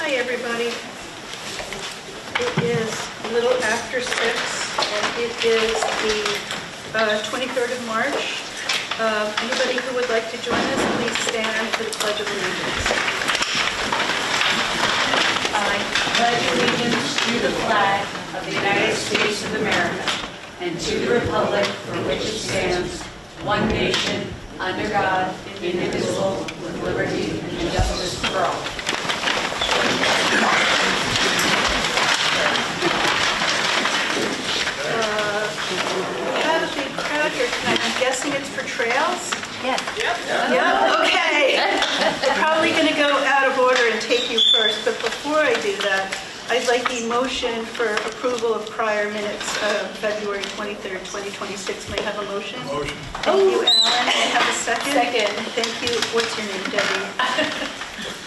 Hi, everybody. It is a little after 6, and it is the 23rd of March. Anybody who would like to join us, please stand for the Pledge of Allegiance. I pledge allegiance to the flag of the United States of America and to the republic for which it stands, one nation, under God, indivisible, with liberty and justice for all. We have a big crowd here tonight. I'm guessing it's for trails? Yes. Yep, okay. I'm probably going to go out of order and take you first, but before I do that, I'd like the motion for approval of prior minutes of February 23rd, 2026. May I have a motion? Motion. Thank you, Alan. May I have a second? Second. Thank you. What's your name, Debbie?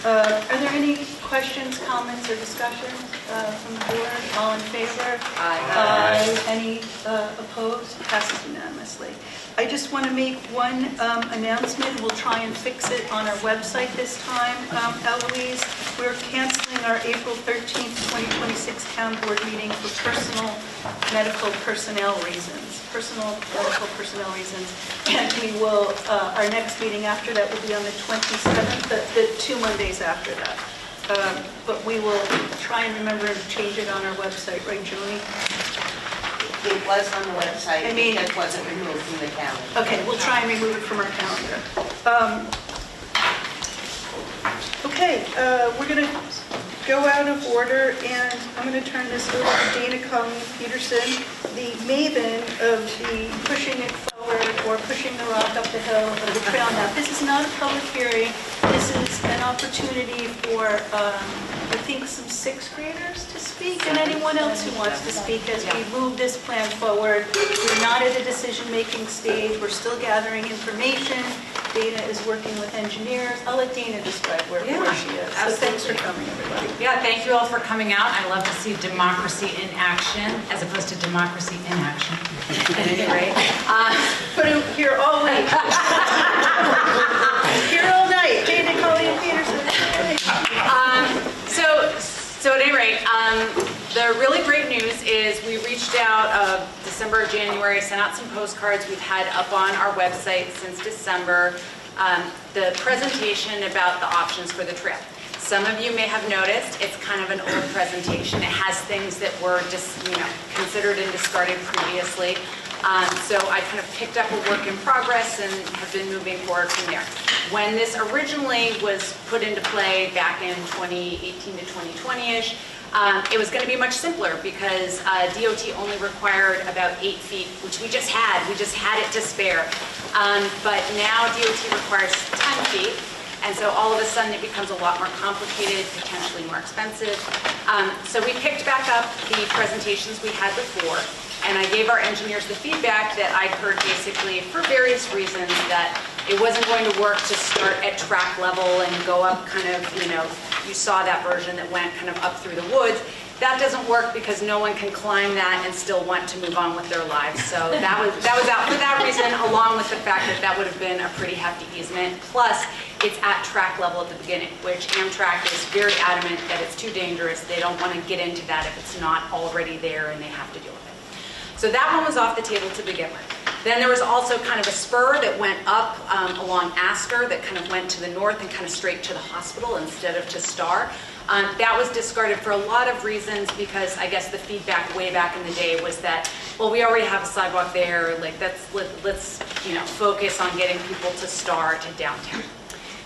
Are there any questions, comments, or discussion from the board? All in favor? Aye. Any opposed? Passes unanimously. I just want to make one announcement. We'll try and fix it on our website this time, Eloise. We're canceling our April 13th, 2026 town board meeting for personal medical personnel reasons. And we will, our next meeting after that will be on the 27th, the 2 Mondays after that. But we will try and remember to change it on our website, right, Joni? It was on the website, I mean, it wasn't removed from the calendar. Okay, we'll try and remove it from our calendar. Okay, we're going to go out of order, and I'm going to turn this over to Dana Colleen-Peterson, the maven of the pushing it forward or pushing the rock up the hill of the trail. Now, this is not a public hearing. This is an opportunity for, I think, some 6th graders to speak, and anyone else who wants to speak as we move this plan forward. We're not at a decision-making stage. We're still gathering information. Dana is working with engineers. I'll let Dana describe where she is. So thanks for coming, everybody. Yeah, thank you all for coming out. I love to see democracy in action as opposed to democracy in action. At any rate. Put him here all week. Here all night. Dana Colleen-Peterson. So at any rate, the really great news is we reached out December, January, sent out some postcards we've had up on our website since December, the presentation about the options for the trail. Some of you may have noticed it's kind of an old presentation. It has things that were just, considered and discarded previously. So I kind of picked up a work in progress and have been moving forward from there. When this originally was put into play back in 2018 to 2020-ish, it was going to be much simpler because DOT only required about 8 feet, which we just had. We just had it to spare. But now DOT requires 10 feet. And so all of a sudden it becomes a lot more complicated, potentially more expensive. So we picked back up the presentations we had before, and I gave our engineers the feedback that I heard basically for various reasons that it wasn't going to work to start at track level and go up kind of, you saw that version that went kind of up through the woods. That doesn't work because no one can climb that and still want to move on with their lives. So that was out for that reason, along with the fact that that would have been a pretty hefty easement. Plus, it's at track level at the beginning, which Amtrak is very adamant that it's too dangerous. They don't want to get into that if it's not already there and they have to deal with it. So that one was off the table to begin with. Then there was also kind of a spur that went up along Astor that kind of went to the north and kind of straight to the hospital instead of to Star. That was discarded for a lot of reasons because I guess the feedback way back in the day was that, well, we already have a sidewalk there, like let's focus on getting people to Star, to downtown.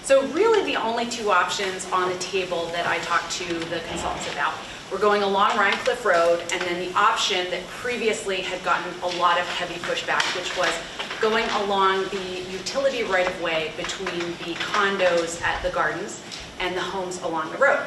So really the only 2 options on the table that I talked to the consultants about were going along Rhinecliff Road, and then the option that previously had gotten a lot of heavy pushback, which was going along the utility right-of-way between the condos at the gardens and the homes along the road.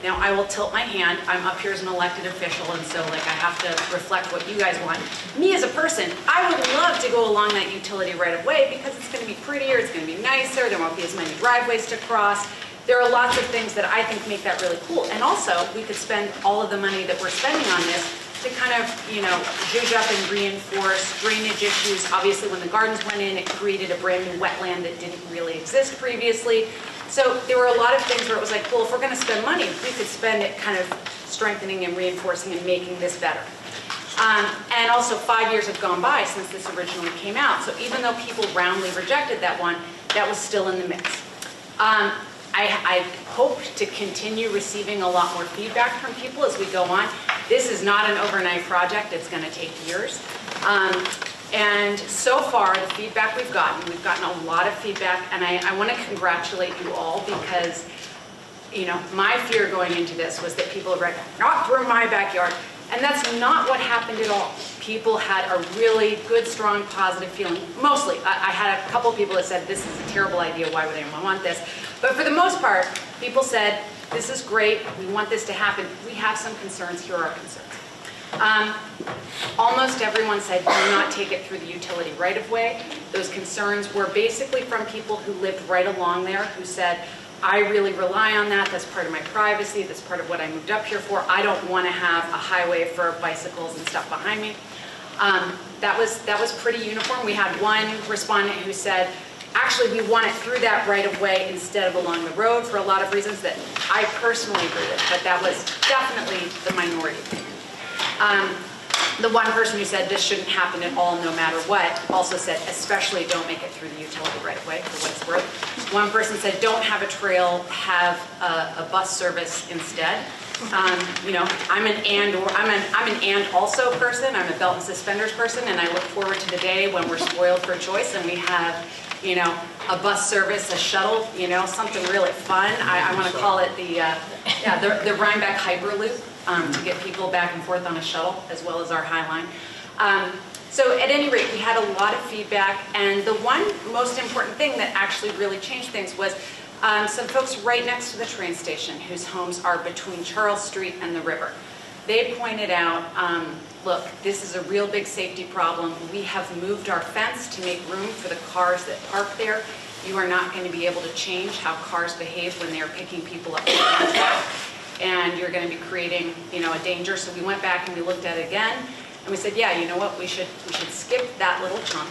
Now, I will tilt my hand. I'm up here as an elected official, and so I have to reflect what you guys want. Me as a person, I would love to go along that utility right-of-way because it's going to be prettier, it's going to be nicer, there won't be as many driveways to cross. There are lots of things that I think make that really cool. And also, we could spend all of the money that we're spending on this to kind of, zhuzh up and reinforce drainage issues. Obviously, when the gardens went in, it created a brand new wetland that didn't really exist previously. So there were a lot of things where it was like, well, if we're going to spend money, we could spend it kind of strengthening and reinforcing and making this better. And also 5 years have gone by since this originally came out. So even though people roundly rejected that one, that was still in the mix. I hope to continue receiving a lot more feedback from people as we go on. This is not an overnight project. It's going to take years. And so far, the feedback we've gotten a lot of feedback, and I want to congratulate you all because, you know, my fear going into this was that people would write, not through my backyard. And that's not what happened at all. People had a really good, strong, positive feeling. Mostly, I had a couple people that said, this is a terrible idea, why would anyone want this? But for the most part, people said, this is great, we want this to happen. We have some concerns, here are our concerns. Almost everyone said, do not take it through the utility right-of-way. Those concerns were basically from people who lived right along there, who said, I really rely on that, that's part of my privacy, that's part of what I moved up here for. I don't want to have a highway for bicycles and stuff behind me. That was pretty uniform. We had one respondent who said, actually we want it through that right-of-way instead of along the road for a lot of reasons that I personally agree with, but that was definitely the minority opinion. The one person who said this shouldn't happen at all no matter what also said, especially don't make it through the utility right-of-way for what it's worth. One person said, don't have a trail, have a bus service instead. You know, I'm an and also person. I'm a belt and suspenders person, and I look forward to the day when we're spoiled for choice and we have, you know, a bus service, a shuttle, you know, something really fun. I want to call it the Rhinebeck Hyperloop to get people back and forth on a shuttle as well as our High Line. So at any rate, we had a lot of feedback, and the one most important thing that actually really changed things was some folks right next to the train station whose homes are between Charles Street and the river. They pointed out, look, this is a real big safety problem. We have moved our fence to make room for the cars that park there. You are not going to be able to change how cars behave when they are picking people up from the track, and you're going to be creating, you know, a danger. So we went back and we looked at it again, and we said, yeah, you know what, we should skip that little chunk.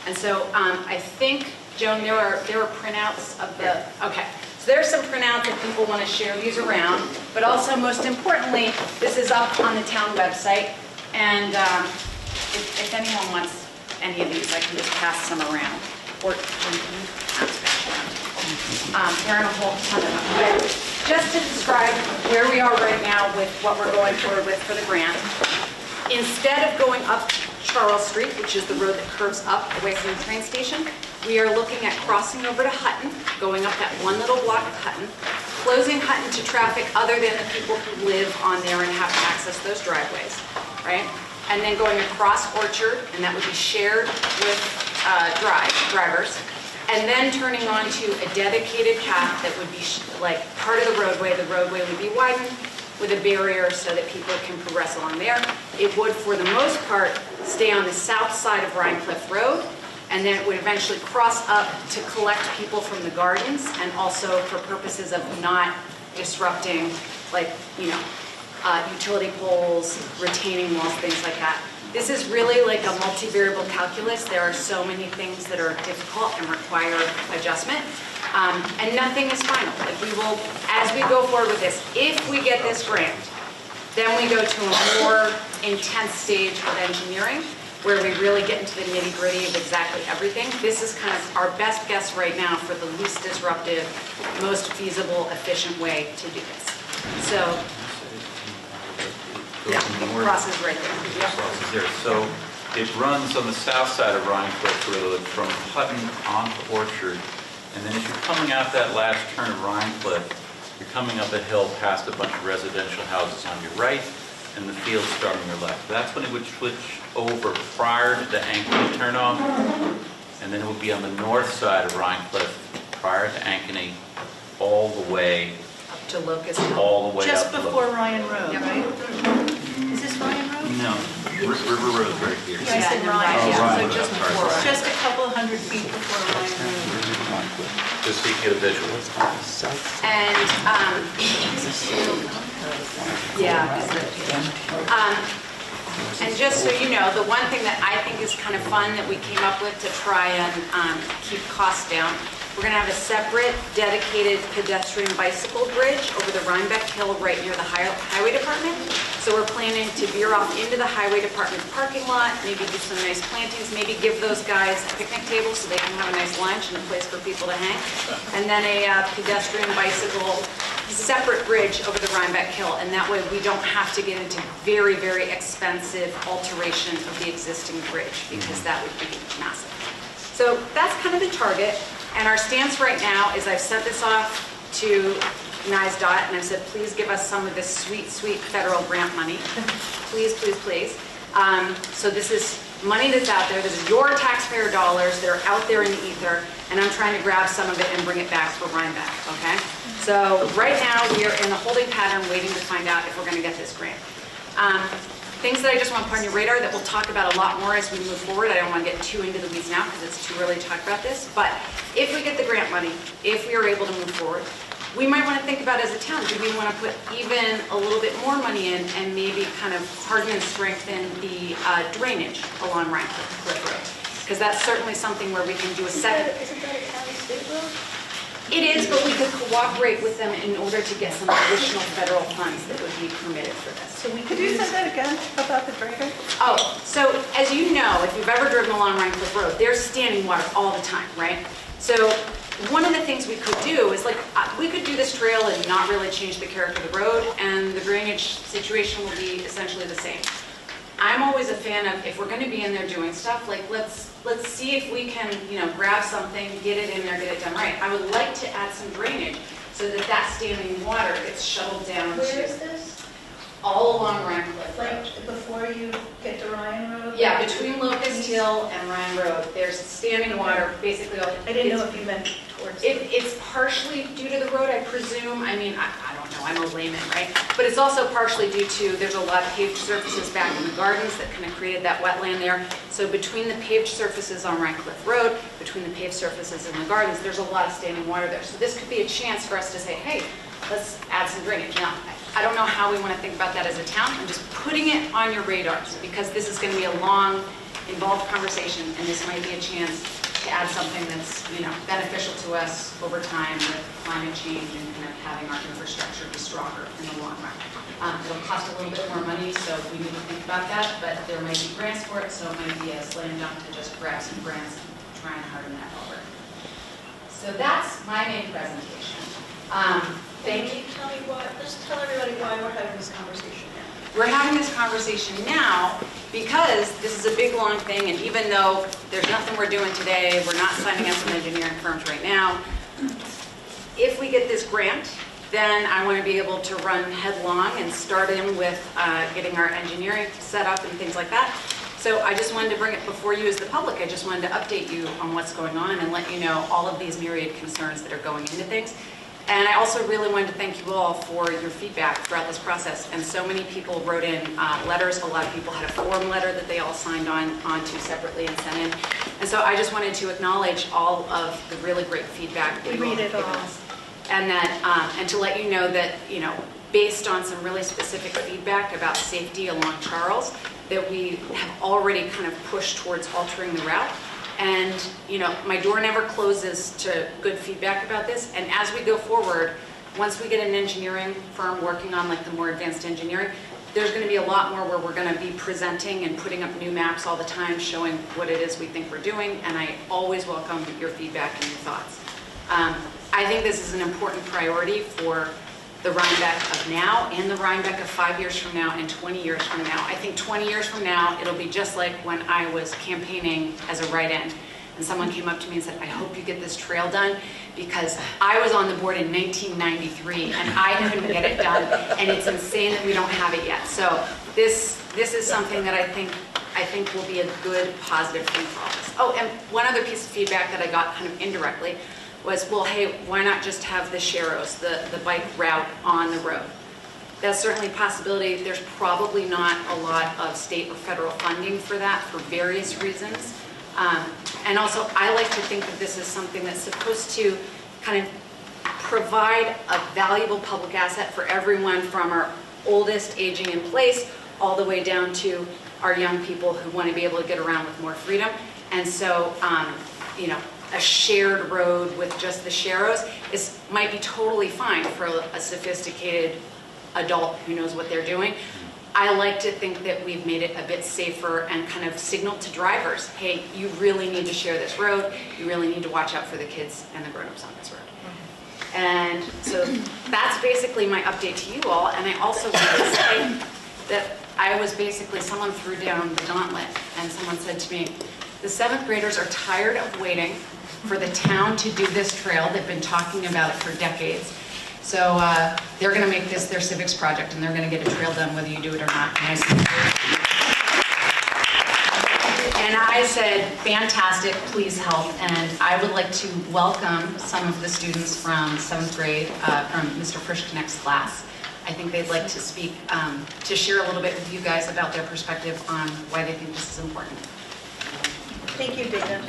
And so I think, Joan, there are printouts of the, okay. So there's some printouts that people want to share these around, but also most importantly, this is up on the town website, and if anyone wants any of these, I can just pass some around. Or there are a whole ton of them. But just to describe where we are right now with what we're going forward with for the grant, instead of going up Charles Street, which is the road that curves up away from the train station, we are looking at crossing over to Hutton, going up that one little block of Hutton, closing Hutton to traffic other than the people who live on there and have to access those driveways, right? And then going across Orchard, and that would be shared with drivers, and then turning onto a dedicated path that would be like part of the roadway. The roadway would be widened with a barrier so that people can progress along there. It would, for the most part, stay on the south side of Rhinecliff Road, and then it would eventually cross up to collect people from the gardens, and also for purposes of not disrupting, like, you know, utility poles, retaining walls, things like that. This is really like a multivariable calculus. There are so many things that are difficult and require adjustment, and nothing is final. Like, we will, as we go forward with this, if we get this grant, then we go to a more intense stage of engineering, where we really get into the nitty-gritty of exactly everything. This is kind of our best guess right now for the least disruptive, most feasible, efficient way to do this. So, yeah, it crosses right there. Yep. Crosses there. So it runs on the south side of Rhinecliff Road from Hutton onto Orchard, and then as you're coming out that last turn of Rhinecliff, you're coming up a hill past a bunch of residential houses on your right, and the fields start on your left. That's when it would switch over prior to the Ankeny turnoff, and then it would be on the north side of Rhinecliff prior to Ankeny, all the way Up to Locust Hill. all the way Just up to before Ryan Road, Yep. right? Is this Ryan Road? No, River Road's right here. Yeah, I said and then Ryan. yeah, Ryan. so just Sorry. before Ryan. Just a couple hundred feet before Ryan Road. Just so you get a visual. And, yeah. And just so you know, the one thing that I think is kind of fun that we came up with to try and keep costs down We're going to have a separate dedicated pedestrian bicycle bridge over the Rhinebeck Hill right near the highway department. So we're planning to veer off into the highway department parking lot, maybe do some nice plantings, maybe give those guys a picnic table so they can have a nice lunch and a place for people to hang. And then a pedestrian bicycle separate bridge over the Rhinebeck Hill, and that way we don't have to get into very, very expensive alteration of the existing bridge, because that would be massive. So that's kind of the target, and our stance right now is I've sent this off to NISDOT, and I've said, please give us some of this sweet, sweet federal grant money. Please, please, please. So this is money that's out there. This is your taxpayer dollars that are out there in the ether, and I'm trying to grab some of it and bring it back for Rhinebeck, okay? So right now, we are in a holding pattern waiting to find out if we're going to get this grant. Things that I just want to put on your radar that we'll talk about a lot more as we move forward. I don't want to get too into the weeds now because it's too early to talk about this. But if we get the grant money, if we are able to move forward, we might want to think about as a town, do we want to put even a little bit more money in and maybe kind of harden and strengthen the drainage along Rhinecliff Road? Because that's certainly something where we can do a second. Isn't that a county state road? It is, but we could cooperate with them in order to get some additional federal funds that would be permitted for this. So we could use that again about the drainage? Oh, so as you know, if you've ever driven along Rhinecliff Road, there's standing water all the time, right? So one of the things we could do is we could do this trail and not really change the character of the road, and the drainage situation will be essentially the same. I'm always a fan of, if we're going to be in there doing stuff, let's see if we can, grab something, get it in there, get it done right. I would like to add some drainage so that that standing water gets shuttled down. Where is this? All along Rhinecliff Road. Like before you get to Ryan Road? Yeah, between Locust Hill and Ryan Road, there's standing water basically. I didn't know if you meant towards. It's partially due to the road, I presume. I mean, I don't know, I'm a layman, right? But it's also partially due to, there's a lot of paved surfaces back in the gardens that kind of created that wetland there. So between the paved surfaces on Rhinecliff Road, between the paved surfaces in the gardens, there's a lot of standing water there. So this could be a chance for us to say, hey, let's add some drainage. Now, I don't know how we want to think about that as a town. I'm just putting it on your radars because this is going to be a long, involved conversation, and this might be a chance to add something that's, beneficial to us over time with climate change and kind of having our infrastructure be stronger in the long run. It'll cost a little bit more money, so we need to think about that, but there might be grants for it, so it might be a slam dunk to just grab some grants and try and harden that over. So that's my main presentation. Thank you. Just tell everybody why we're having this conversation now. We're having this conversation now because this is a big, long thing, and even though there's nothing we're doing today, we're not signing up some engineering firms right now. If we get this grant, then I want to be able to run headlong and start in with getting our engineering set up and things like that. So I just wanted to bring it before you as the public. I just wanted to update you on what's going on and let you know all of these myriad concerns that are going into things. And I also really wanted to thank you all for your feedback throughout this process. And so many people wrote in letters. A lot of people had a form letter that they all signed onto separately and sent in. And so I just wanted to acknowledge all of the really great feedback that you all have given us. And that, and to let you know that, based on some really specific feedback about safety along Charles, that we have already kind of pushed towards altering the route. And, my door never closes to good feedback about this. And as we go forward, once we get an engineering firm working on the more advanced engineering, there's going to be a lot more where we're going to be presenting and putting up new maps all the time, showing what it is we think we're doing. And I always welcome your feedback and your thoughts. I think this is an important priority for the Rhinebeck of now and the Rhinebeck of 5 years from now and 20 years from now. I think 20 years from now, it'll be just like when I was campaigning as a write-in and someone came up to me and said, I hope you get this trail done because I was on the board in 1993 and I couldn't get it done, and it's insane that we don't have it yet. So this is something that I think will be a good, positive thing for all of us. Oh, and one other piece of feedback that I got kind of indirectly was, well, hey, why not just have the Sharrows, the bike route on the road? That's certainly a possibility. There's probably not a lot of state or federal funding for that for various reasons. And also, I like to think that this is something that's supposed to kind of provide a valuable public asset for everyone from our oldest aging in place all the way down to our young people who want to be able to get around with more freedom. And so, a shared road with just the sharrows might be totally fine for a sophisticated adult who knows what they're doing. I like to think that we've made it a bit safer and kind of signaled to drivers, hey, you really need to share this road. You really need to watch out for the kids and the grown-ups on this road. And so that's basically my update to you all. And I also want to say that someone threw down the gauntlet and someone said to me, the 7th graders are tired of waiting for the town to do this trail. They've been talking about it for decades. So they're going to make this their civics project, and they're going to get a trail done whether you do it or not. And I said, fantastic, please help. And I would like to welcome some of the students from 7th grade, from Mr. Frischknecht's class. I think they'd like to speak, to share a little bit with you guys about their perspective on why they think this is important. Thank you, Dana.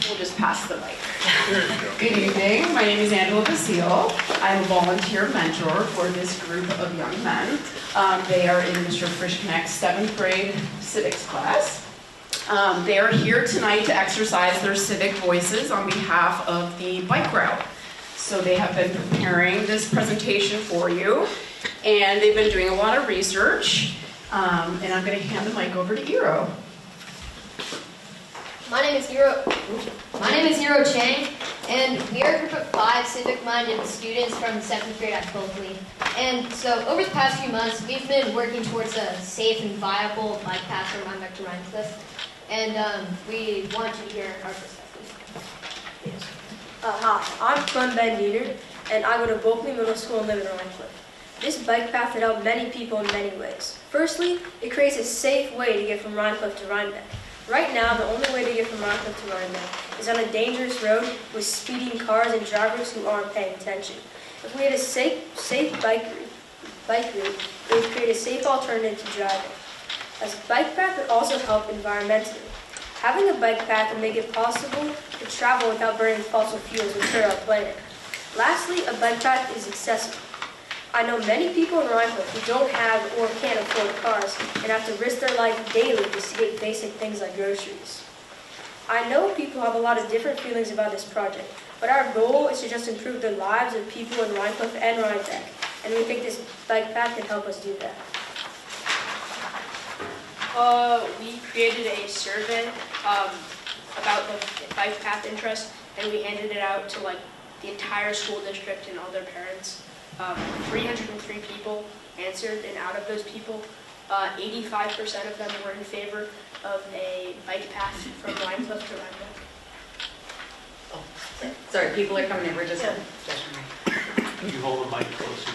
We'll just pass the mic. Good evening. My name is Angela Basile. I'm a volunteer mentor for this group of young men. They are in Mr. Frischknecht's 7th grade civics class. They are here tonight to exercise their civic voices on behalf of the bike route. So they have been preparing this presentation for you, and they've been doing a lot of research. And I'm going to hand the mic over to Hiro. My name is Hiro Chang, and we are a group of 5 civic-minded students from the 7th grade at Coakley. And so over the past few months, we've been working towards a safe and viable bike path from Rhinebeck to Rhinecliff. And we want to hear our perspective. Yes. Hi, I'm Clem Ben Dieter, and I go to Bulkley Middle School and live in Rhinecliff. This bike path would help many people in many ways. Firstly, it creates a safe way to get from Rhinecliff to Rhinebeck. Right now, the only way to get from Rhinecliff to Rhinebeck is on a dangerous road with speeding cars and drivers who aren't paying attention. If we had a safe bike route, it would create a safe alternative to driving. A bike path would also help environmentally. Having a bike path would make it possible to travel without burning fossil fuels which hurt our planet. Lastly, a bike path is accessible. I know many people in Rhinecliff who don't have or can't afford cars and have to risk their life daily just to get basic things like groceries. I know people have a lot of different feelings about this project, but our goal is to just improve the lives of people in Rhinecliff and Rhinebeck, and we think this bike path can help us do that. We created a survey about the bike path interest, and we handed it out to the entire school district and all their parents. 303 people answered, and out of those people, 85% of them were in favor of a bike path from Rhinecliff to Rhinebeck. Oh, sorry, people are coming in. We're just Can you hold the mic closer?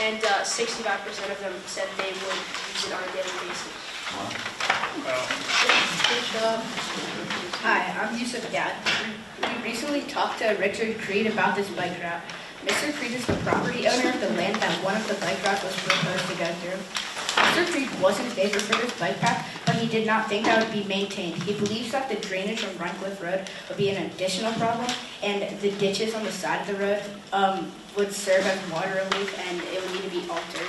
And 65% of them said they would use it on a daily basis. Hi, I'm Yusuf Gad. We recently talked to Richard Creed about this bike route. Mr. Creed is the property owner of the land that one of the bike routes was proposed to go through. Mr. Creed was in favor for this bike path, but he did not think that would be maintained. He believes that the drainage from Rhinecliff Road would be an additional problem, and the ditches on the side of the road would serve as water relief, and it would need to be altered.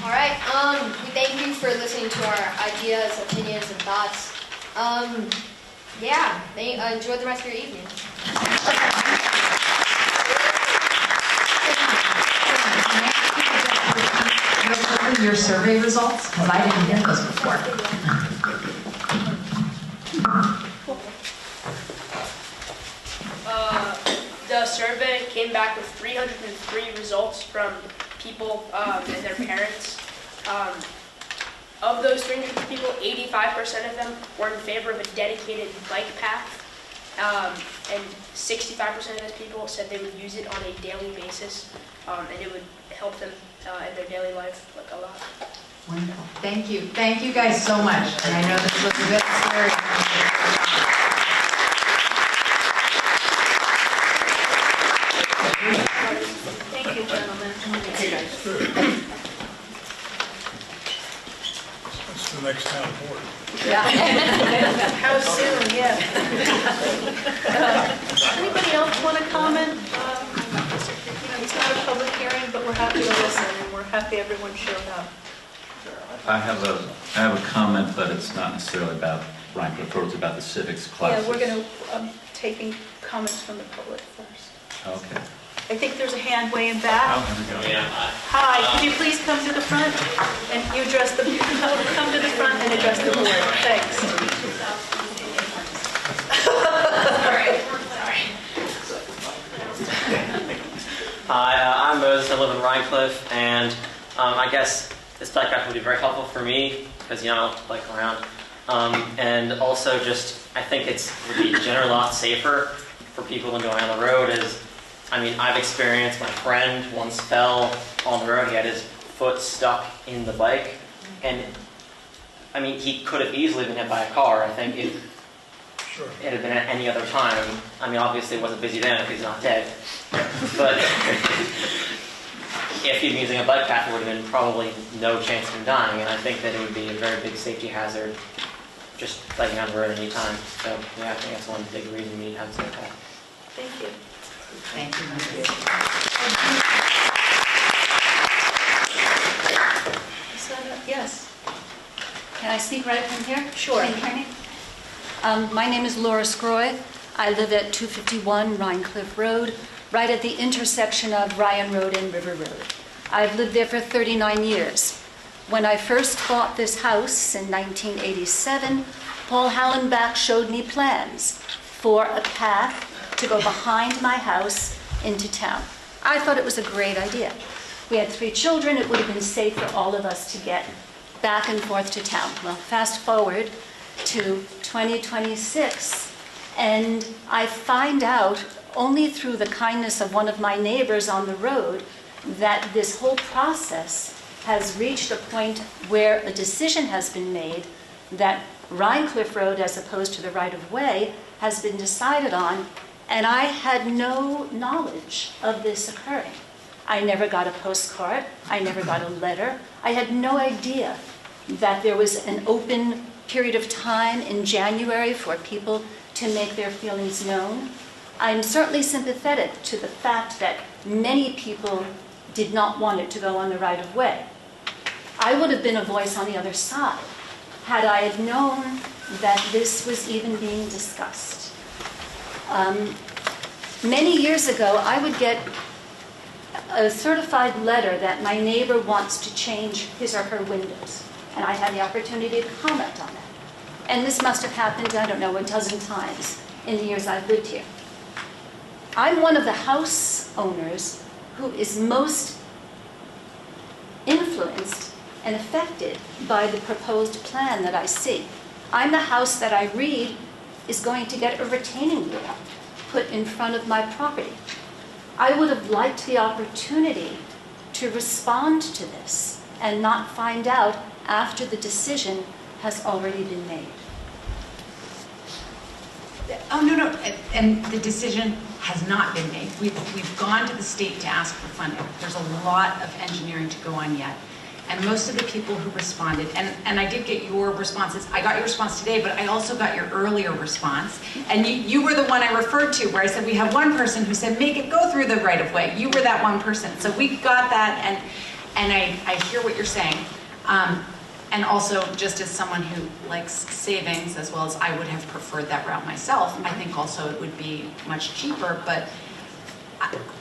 All right, we thank you for listening to our ideas, opinions, and thoughts. Enjoy the rest of your evening. your survey results, because I didn't hear those before. The survey came back with 303 results from people and their parents. Of those 300 people, 85% of them were in favor of a dedicated bike path, and 65% of those people said they would use it on a daily basis, and it would help them in their daily life a lot. Wonderful. Thank you. Thank you guys so much. And I know this was a bit scary. That's the next town board. How soon, yeah. Anybody else want to comment? It's not a public hearing, but we're happy to listen, and we're happy everyone showed up. I have a comment, but it's not necessarily about Rhine Cliff Road, it's about the civics classes. Yeah, we're going to, taking comments from the public first. Okay. I think there's a hand way in back. Oh, here we go. Yeah. Hi, could you please come to the front and you address the, come to the front and address the board. Thanks. Hi, I'm Moses. I live in Rhinecliff, and I guess this bike path would be very helpful for me because, you know, I like to bike around. And also just, I think would be generally a lot safer for people when going on the road is, I mean, I've experienced, my friend once fell on the road. He had his foot stuck in the bike, and I mean, he could have easily been hit by a car. I think if it had been at any other time, I mean, obviously it wasn't busy then if he's not dead, but if he'd been using a bike path, there would have been probably no chance of him dying, and I think that it would be a very big safety hazard just biking on the road at any time. So yeah, I think that's one big reason we need to have a safe path. Thank you. Thank you. Yes. Can I speak right from here? Sure. Can you hear me? My name is Laura Scroy. I live at 251 Rhinecliff Road, right at the intersection of Ryan Road and River Road. I've lived there for 39 years. When I first bought this house in 1987, Paul Hallenbach showed me plans for a path to go behind my house into town. I thought it was a great idea. We had 3 children. It would have been safe for all of us to get back and forth to town. Well, fast forward to 2026, and I find out only through the kindness of one of my neighbors on the road that this whole process has reached a point where a decision has been made that Rhinecliff Road, as opposed to the right-of-way, has been decided on, and I had no knowledge of this occurring. I never got a postcard. I never got a letter. I had no idea that there was an open period of time in January for people to make their feelings known. I'm certainly sympathetic to the fact that many people did not want it to go on the right-of-way. I would have been a voice on the other side had I had known that this was even being discussed. Many years ago, I would get a certified letter that my neighbor wants to change his or her windows, and I had the opportunity to comment on that. And this must have happened, I don't know, a dozen times in the years I've lived here. I'm one of the house owners who is most influenced and affected by the proposed plan that I see. I'm the house that I read is going to get a retaining wall put in front of my property. I would have liked the opportunity to respond to this and not find out after the decision has already been made. Oh, no, and the decision has not been made. We've gone to the state to ask for funding. There's a lot of engineering to go on yet. And most of the people who responded, and I did get your responses. I got your response today, but I also got your earlier response. And you were the one I referred to, where I said we have one person who said, make it go through the right-of-way. You were that one person. So we got that, and I hear what you're saying. And also, just as someone who likes savings, as well as I would have preferred that route myself, I think also it would be much cheaper, but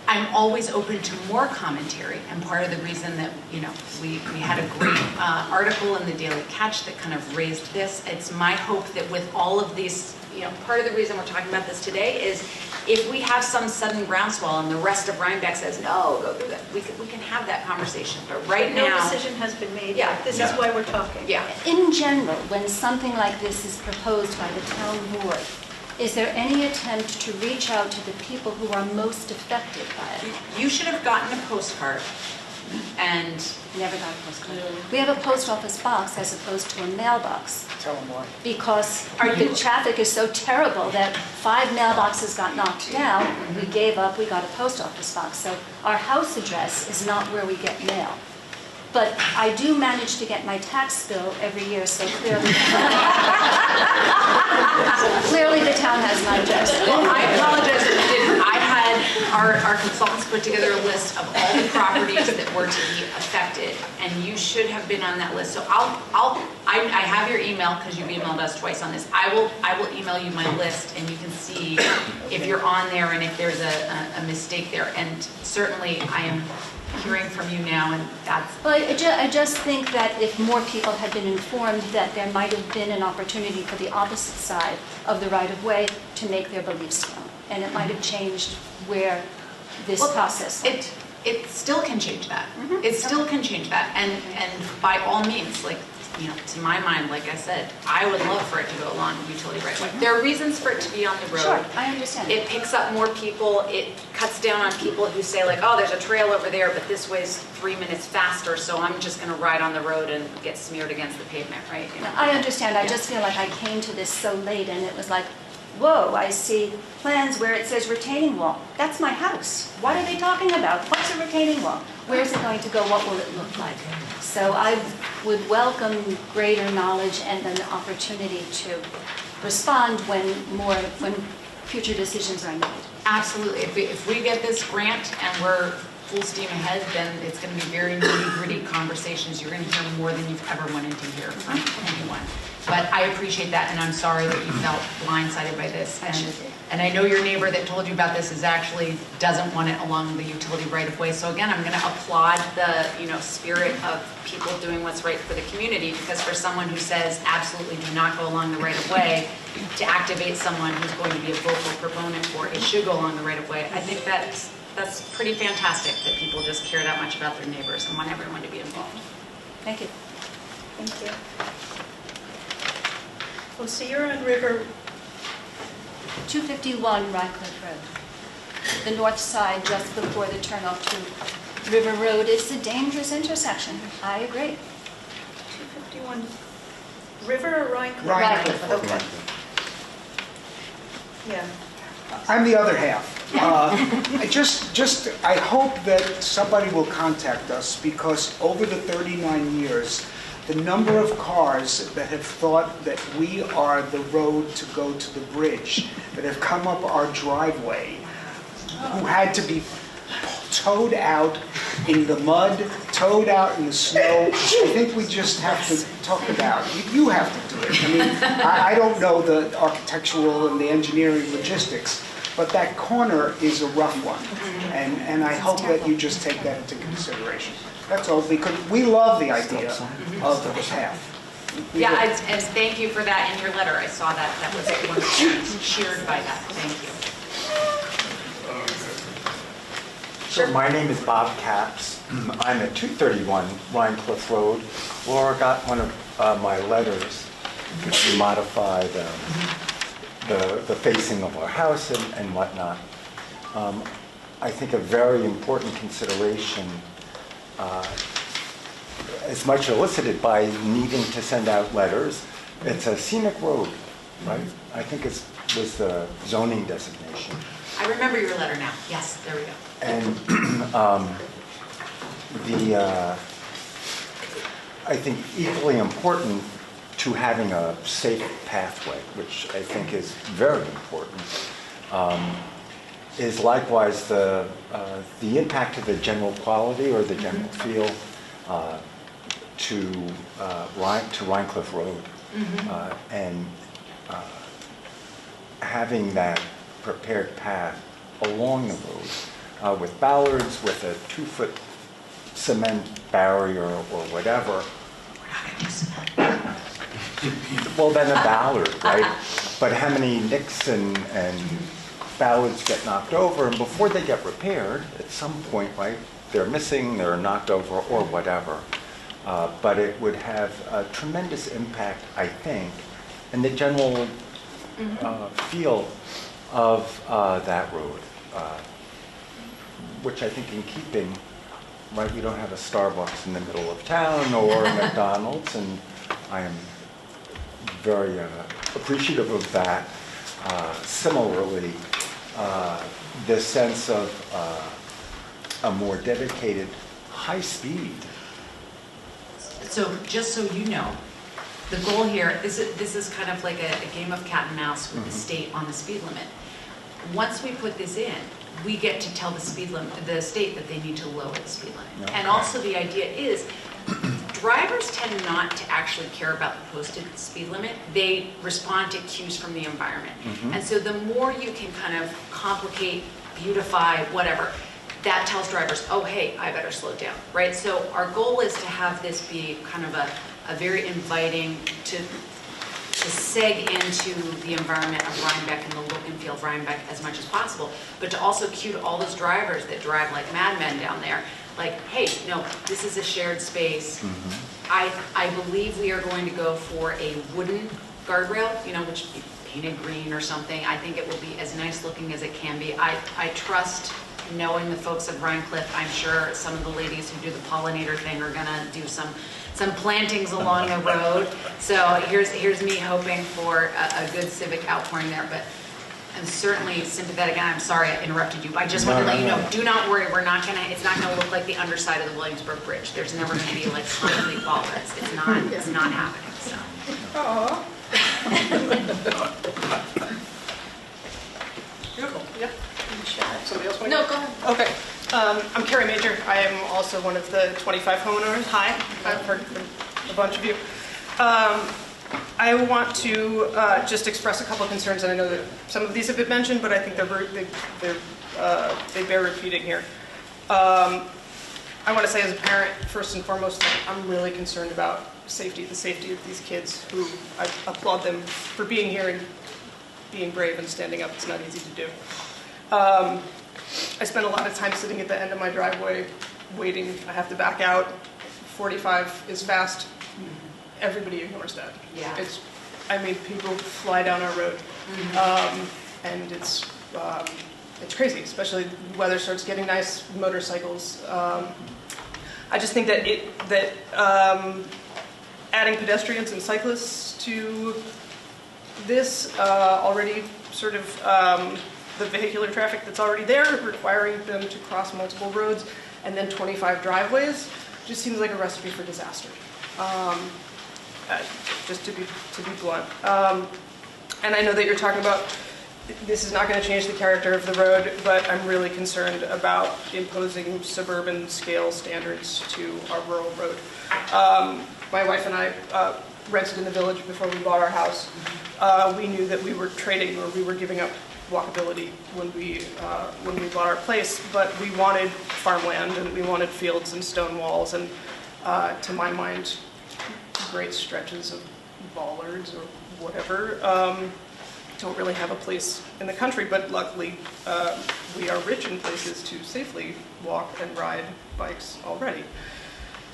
I'm always open to more commentary, and part of the reason that, you know, we had a great article in the Daily Catch that kind of raised this. It's my hope that with all of these, you know, part of the reason we're talking about this today is if we have some sudden groundswell and the rest of Rhinebeck says, no, go through that, we can have that conversation, but right now... No decision has been made Yeah. yet. This is why we're talking. Yeah. In general, when something like this is proposed by the town board, is there any attempt to reach out to the people who are most affected by it? You should have gotten a postcard And Never got a postcard. We have a post office box as opposed to a mailbox. Tell them why. Because the traffic is so terrible that 5 mailboxes got knocked down. We gave up, we got a post office box. So our house address is not where we get mail. But I do manage to get my tax bill every year, so clearly, clearly the town has my address. Well, I apologize if you didn't. I had our consultants put together a list of all the properties that were to be affected, and you should have been on that list. So I have your email because you've emailed us twice on this. I will email you my list, and you can see if you're on there and if there's a mistake there. And certainly, I am hearing from you now, and that's... Well, I just think that if more people had been informed that there might have been an opportunity for the opposite side of the right-of-way to make their beliefs known, and it might have changed where this process went. It still can change that. It still can change that, and by all means, like, you know, to my mind, like I said, I would love for it to go along utility right away. There are reasons for it to be on the road. Sure, I understand. It picks up more people. It cuts down on people who say like, oh, there's a trail over there, but this way's 3 minutes faster, so I'm just going to ride on the road and get smeared against the pavement, right? You know? I understand. I just feel like I came to this so late, and it was like, whoa, I see plans where it says retaining wall. That's my house. What are they talking about? What's a retaining wall? Where's it going to go? What will it look like? So I would welcome greater knowledge and an opportunity to respond when future decisions are made. Absolutely. If we get this grant and we're full steam ahead, then it's going to be very nitty-gritty conversations. You're going to hear more than you've ever wanted to hear from anyone. But I appreciate that, and I'm sorry that you felt blindsided by this. And I know your neighbor that told you about this doesn't want it along the utility right-of-way. So again, I'm going to applaud the spirit of people doing what's right for the community, because for someone who says absolutely do not go along the right-of-way, to activate someone who's going to be a vocal proponent for it should go along the right-of-way, I think that's pretty fantastic that people just care that much about their neighbors and want everyone to be involved. Thank you. Thank you. Well, so you're on River... 251 Rhinecliff Road. The north side, just before the turnoff to River Road. It's a dangerous intersection. I agree. 251 River or Rhinecliff? Rhinecliff. Okay. Yeah. I'm the other half. I hope that somebody will contact us, because over the 39 years, the number of cars that have thought that we are the road to go to the bridge, that have come up our driveway, who had to be towed out in the mud, towed out in the snow, I think we just have to talk about. You have to do it. I mean, I don't know the architectural and the engineering logistics, but that corner is a rough one, and I hope that you just take that into consideration. That's all, because we love the idea of the path. Yeah, and thank you for that in your letter. I saw that. That was one of the things cheered by that. Thank you. So my name is Bob Capps. I'm at 231 Rhinecliff Road. Laura got one of my letters, which modified the facing of our house and whatnot. I think a very important consideration, as much elicited by needing to send out letters, it's a scenic road, right? I think it was the zoning designation. I remember your letter now. Yes, there we go. And I think equally important to having a safe pathway, which I think is very important, is likewise the impact of the general quality or the general feel to Rhinecliff Road, and having that prepared path along the road with bollards, with a 2-foot cement barrier or whatever. We're not going to do cement. Well, then a ballard, right? But how many nicks and ballards get knocked over, and before they get repaired, at some point, right, they're missing, they're knocked over, or whatever. But it would have a tremendous impact, I think, in the general feel of that road, which I think in keeping right? You don't have a Starbucks in the middle of town or a McDonald's, and I am very appreciative of that. Similarly, the sense of a more dedicated high speed. So just so you know, the goal here, this is kind of like a game of cat and mouse with the state on the speed limit. Once we put this in, we get to tell the state that they need to lower the speed limit. Okay. And also the idea is, drivers tend not to actually care about the posted speed limit. They respond to cues from the environment. And so the more you can kind of complicate, beautify, whatever, that tells drivers, oh, hey, I better slow down, right? So our goal is to have this be kind of a very inviting to seg into the environment of Rhinebeck and the look and feel of Rhinebeck as much as possible, but to also cue to all those drivers that drive like madmen down there, like, hey, no, this is a shared space. I believe we are going to go for a wooden guardrail, you know, which be painted green or something. I think it will be as nice looking as it can be. I trust, knowing the folks at Rhinecliff, I'm sure some of the ladies who do the pollinator thing are gonna do some plantings along the road. So here's me hoping for a good civic outpouring there, but I'm certainly sympathetic, and I'm sorry I interrupted you. I just want to let you know, do not worry, it's not gonna look like the underside of the Williamsburg Bridge. There's never gonna be like concrete bollards. It's not happening, so. Aww. Beautiful, yeah. Somebody else want to No, go ahead. Okay. I'm Carrie Major. I am also one of the 25 homeowners. Hi. I've heard from a bunch of you. I want to just express a couple of concerns, and I know that some of these have been mentioned, but I think they bear repeating here. I want to say as a parent, first and foremost, I'm really concerned about the safety of these kids, who I applaud them for being here and being brave and standing up. It's not easy to do. I spend a lot of time sitting at the end of my driveway waiting. I have to back out. 45 is fast. Everybody ignores that. Yeah. People fly down our road. And it's crazy, especially the weather starts getting nice, motorcycles. I just think that adding pedestrians and cyclists to this already sort of the vehicular traffic that's already there, requiring them to cross multiple roads, and then 25 driveways, just seems like a recipe for disaster. Just to be blunt. And I know that you're talking about this is not going to change the character of the road, but I'm really concerned about imposing suburban scale standards to our rural road. My wife and I rented in the village before we bought our house. We knew that we were trading, or we were giving up walkability when we bought our place, but we wanted farmland and we wanted fields and stone walls, and to my mind, great stretches of bollards or whatever don't really have a place in the country, but luckily we are rich in places to safely walk and ride bikes already.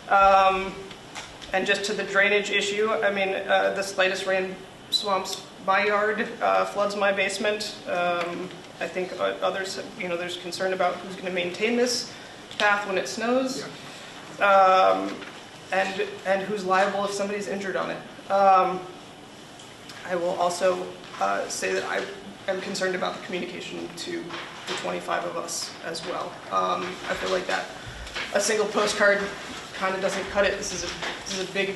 And just to the drainage issue, the slightest rain swamps my yard, floods my basement. I think others, there's concern about who's going to maintain this path when it snows, and who's liable if somebody's injured on it. I will also say that I am concerned about the communication to the 25 of us as well. I feel like that a single postcard kind of doesn't cut it. This is a big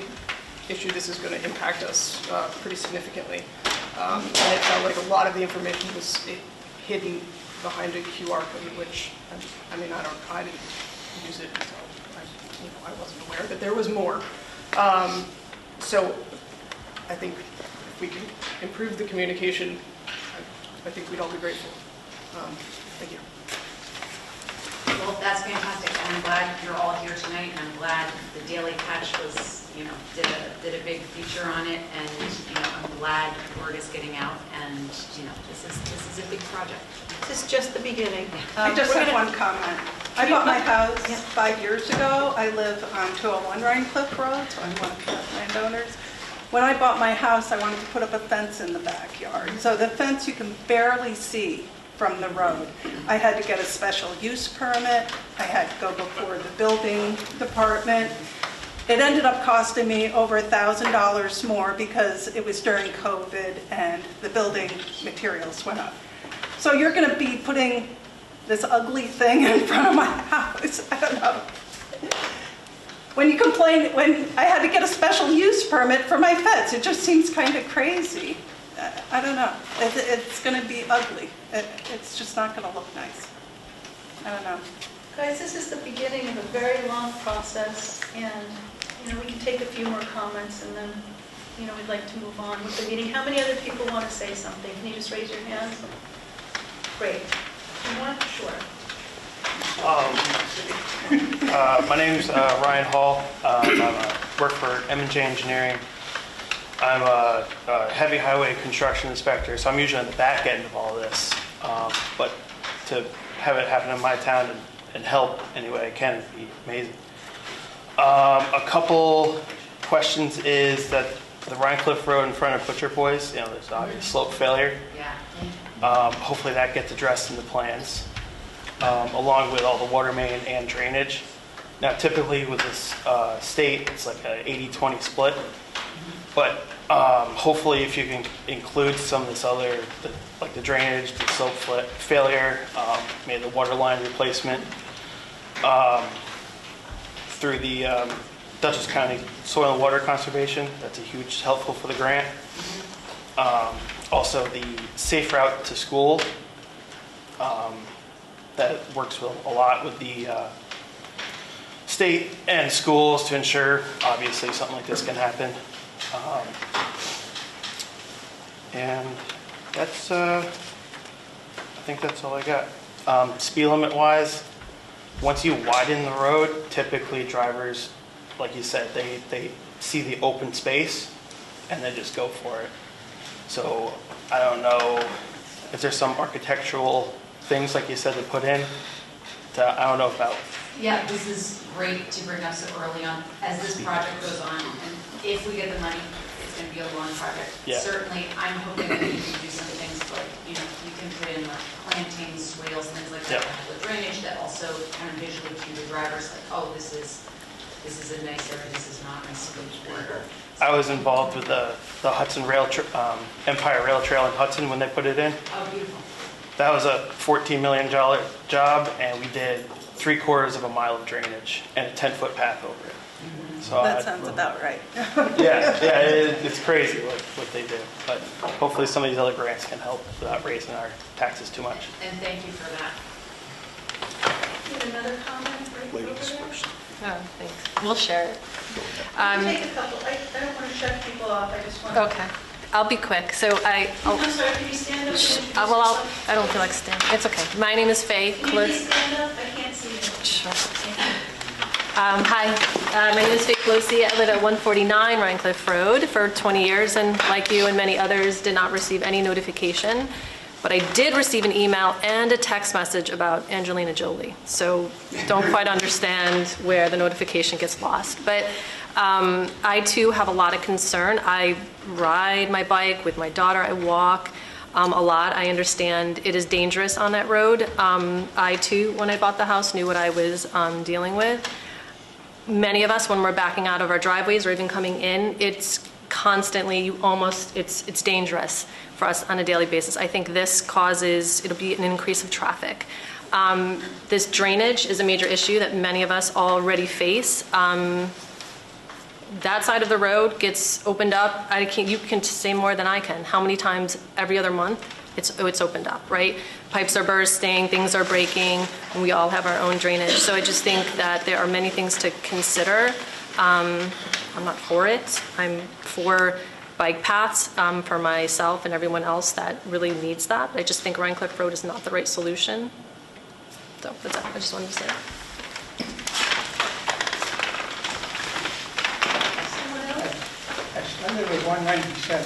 issue. This is going to impact us pretty significantly. And it felt like a lot of the information was hidden behind a QR code, which, I didn't use it until I wasn't aware that there was more. So I think if we can improve the communication, I think we'd all be grateful. Thank you. Well, that's fantastic, and I'm glad you're all here tonight, and I'm glad the Daily Catch was, did a big feature on it, and I'm glad word is getting out, and this is a big project. This is just the beginning. I just have one comment. I bought my house 5 years ago. I live on 201 Rhinecliff Road, so I'm one of the landowners. When I bought my house, I wanted to put up a fence in the backyard. So the fence you can barely see from the road. I had to get a special use permit. I had to go before the building department. It ended up costing me over $1,000 more because it was during COVID and the building materials went up. So you're going to be putting this ugly thing in front of my house. I don't know. When you complain, when I had to get a special use permit for my pets, it just seems kind of crazy. I don't know. It's going to be ugly. It's just not going to look nice. I don't know. Guys, this is the beginning of a very long process, and we can take a few more comments, and then we'd like to move on with the meeting. How many other people want to say something? Can you just raise your hands? Great. You want? Sure. My name's Ryan Hall. I work for M&J Engineering. I'm a heavy highway construction inspector, so I'm usually on the back end of all this. But to have it happen in my town and help any way I can would be amazing. A couple questions is that the Rhinecliff Road in front of Butcher Boys, there's obvious slope failure. Hopefully that gets addressed in the plans, along with all the water main and drainage. Now, typically with this state, it's like an 80-20 split, but hopefully if you can include some of this other, like the drainage, the slope failure, maybe the water line replacement, through the Dutchess County Soil and Water Conservation, that's a huge helpful for the grant. Also the safe route to school, that works a lot with the state and schools to ensure, obviously, something like this can happen. And that's, I think that's all I got. Speed limit wise, once you widen the road, typically drivers, like you said, they see the open space and they just go for it. So I don't know, is there some architectural things, like you said, to put in? I don't know about. Yeah, this is great to bring us so early on as this project goes on. And if we get the money, it's going to be a long project. Yeah. Certainly, I'm hoping that we can do some things like, we can put in like plantings, swales, things like that, with drainage that also kind of visually cue the drivers like, oh, this is a nice area, this is not my sleep corridor. I was involved with the Hudson Empire Rail Trail in Hudson when they put it in. Oh, beautiful. That was a $14 million job, and we did 3/4 of a mile of drainage and a 10-foot path over it. So That sounds about right. it's crazy what they do. But hopefully some of these other grants can help without raising our taxes too much. And thank you for that. You have another comment right over there? Oh, thanks. We'll share it. Take a couple. I don't want to shut people off. I just want to... Okay. I'll be quick. So I'm sorry, can you stand up? I don't feel like standing. It's okay. My name is Faye. Can you please stand up? I can't see you. Sure. Hi, my name is Faye Pelosi. I live at 149 Rhinecliff Road for 20 years, and like you and many others, did not receive any notification. But I did receive an email and a text message about Angelina Jolie. So don't quite understand where the notification gets lost. But I too have a lot of concern. I ride my bike with my daughter. I walk a lot. I understand it is dangerous on that road. I too, when I bought the house, knew what I was dealing with. Many of us, when we're backing out of our driveways or even coming in, it's constantly, it's dangerous for us on a daily basis. I think this it'll be an increase of traffic. This drainage is a major issue that many of us already face. That side of the road gets opened up. You can say more than I can. How many times every other month it's opened up, right? Pipes are bursting, things are breaking, and we all have our own drainage. So I just think that there are many things to consider. I'm not for it. I'm for bike paths for myself and everyone else that really needs that. I just think Rhinecliff Road is not the right solution. So that's it. I just wanted to say that. I live at 197.